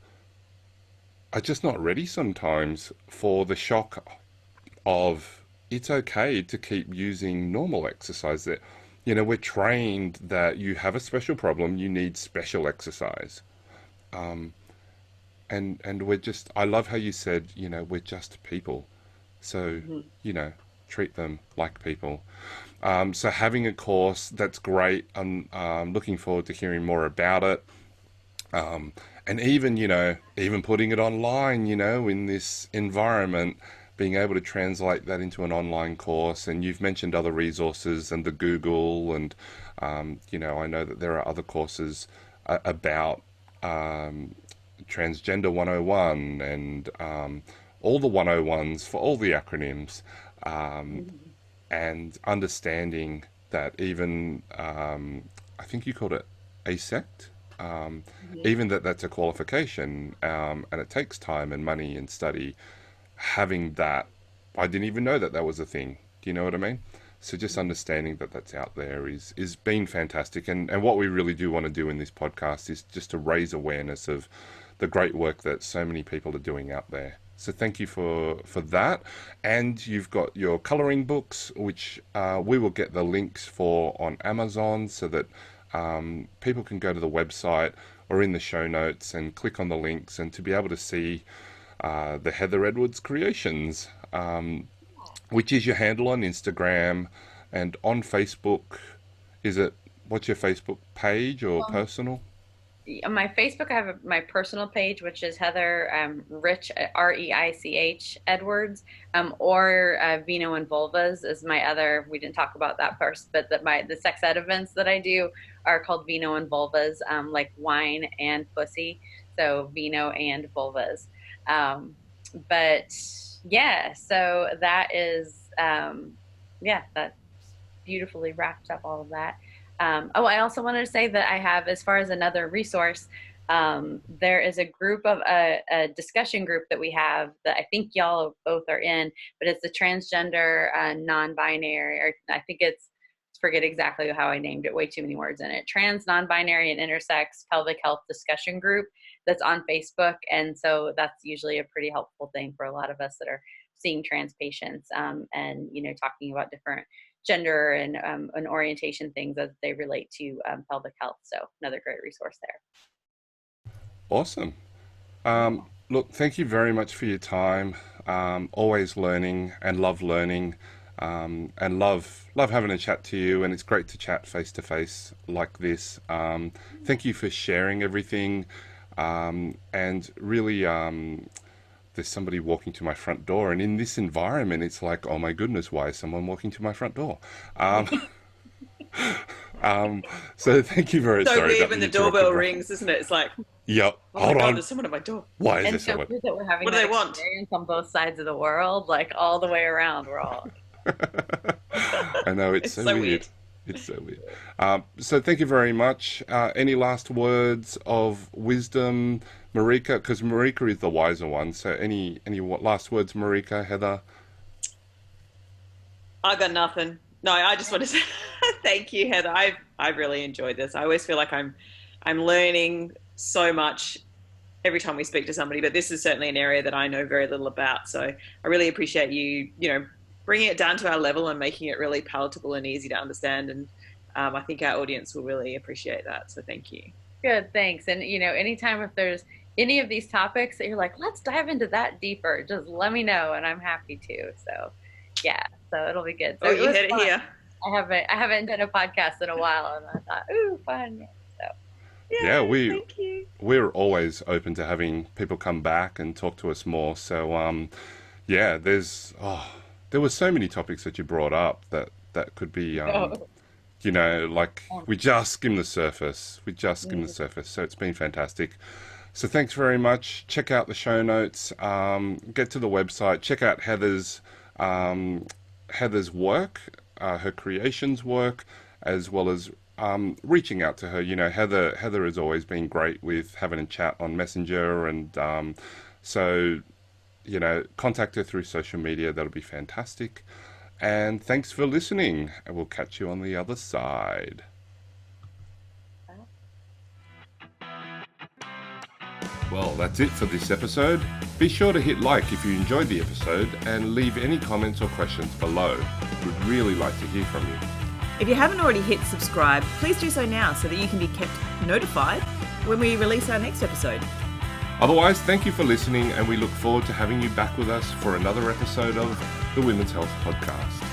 are just not ready sometimes for the shock of it's okay to keep using normal exercise. That, you know, we're trained that you have a special problem, you need special exercise. Um, and we're just, I love how you said, you know, we're just people. So, Mhm. you know, treat them like people. So having a course, that's great. I'm looking forward to hearing more about it. Um, and even, you know, even putting it online, you know, in this environment, being able to translate that into an online course. And you've mentioned other resources and the Google, and, you know, I know that there are other courses about um, Transgender 101, and all the 101s for all the acronyms, um, Mhm. and understanding that even, I think you called it AASECT, um, Mhm. even that's a qualification, and it takes time and money and study. Having that, I didn't even know that that was a thing. Do you know what I mean? So just understanding that that's out there is been fantastic, and what we really do want to do in this podcast is just to raise awareness of the great work that so many people are doing out there. So thank you for that, and you've got your coloring books, which we will get the links for on Amazon, so that people can go to the website or in the show notes and click on the links, and to be able to see the Heather Edwards creations, which is your handle on Instagram and on Facebook. Is it, what's your Facebook page or personal? On my Facebook, I have my personal page, which is Heather Rich, Reich Edwards, or Vino and Vulvas is my other. We didn't talk about that first, but the sex ed events that I do are called Vino and Vulvas, like wine and pussy. So Vino and Vulvas. Um, but yeah, so that is yeah, that beautifully wrapped up all of that. Oh, I also wanted to say that I have, as far as another resource, there is a group of a discussion group that we have that I think y'all both are in, but it's the transgender, non-binary, or I think it's, forget exactly how I named it, way too many words in it. Trans, non-binary, and intersex pelvic health discussion group that's on Facebook, and so that's usually a pretty helpful thing for a lot of us that are seeing trans patients, and you know, talking about different gender and orientation things as they relate to pelvic health. So another great resource there. Awesome. Yeah. Look, thank you very much for your time. Always learning, and love learning, and love having a chat to you. And it's great to chat face to face like this. Thank you for sharing everything. And really, there's somebody walking to my front door, and in this environment, it's like, oh my goodness, why is someone walking to my front door? Um, um, so thank you very, So sorry weird about when the the doorbell interrupted run. rings, isn't it? It's like, Yep. oh my Hold God, on. there's someone at my door. Why is there And so someone? good that we're having What do that they want? experience on both sides of the world, like all the way around. We're all I know, it's It's so so weird. weird. It's so weird. So thank you very much. Any last words of wisdom, Marika? Because Marika is the wiser one. So any last words, Marika, Heather? I got nothing. No, I just want to say thank you, Heather. I've really enjoyed this. I always feel like I'm learning so much every time we speak to somebody, but this is certainly an area that I know very little about. So I really appreciate you, you know, bringing it down to our level and making it really palatable and easy to understand. And I think our audience will really appreciate that. So thank you. good. Thanks. And you know, anytime if there's any of these topics that you're like, let's dive into that deeper, just let me know, and I'm happy to. So yeah, so it'll be good. So Oh, it you was heard it fun. here. I haven't done a podcast in a while, and I thought, ooh, fun. So Yeah, Yay, thank you. we're always open to having people come back and talk to us more. So yeah, there were so many topics that you brought up that could be, oh, you know, like um, we just skimmed the surface. We just skimmed the mm, surface. So it's been fantastic. So thanks very much. Check out the show notes. Get to the website. Check out Heather's work, her creations work, as well as reaching out to her. You know, Heather has always been great with having a chat on Messenger, and so, you know, contact her through social media. That'll be fantastic. And thanks for listening, and we'll catch you on the other side. Well, that's it for this episode. Be sure to hit like if you enjoyed the episode and leave any comments or questions below. We'd really like to hear from you. If you haven't already hit subscribe, please do so now so that you can be kept notified when we release our next episode. Otherwise, thank you for listening, and we look forward to having you back with us for another episode of the Women's Health Podcast.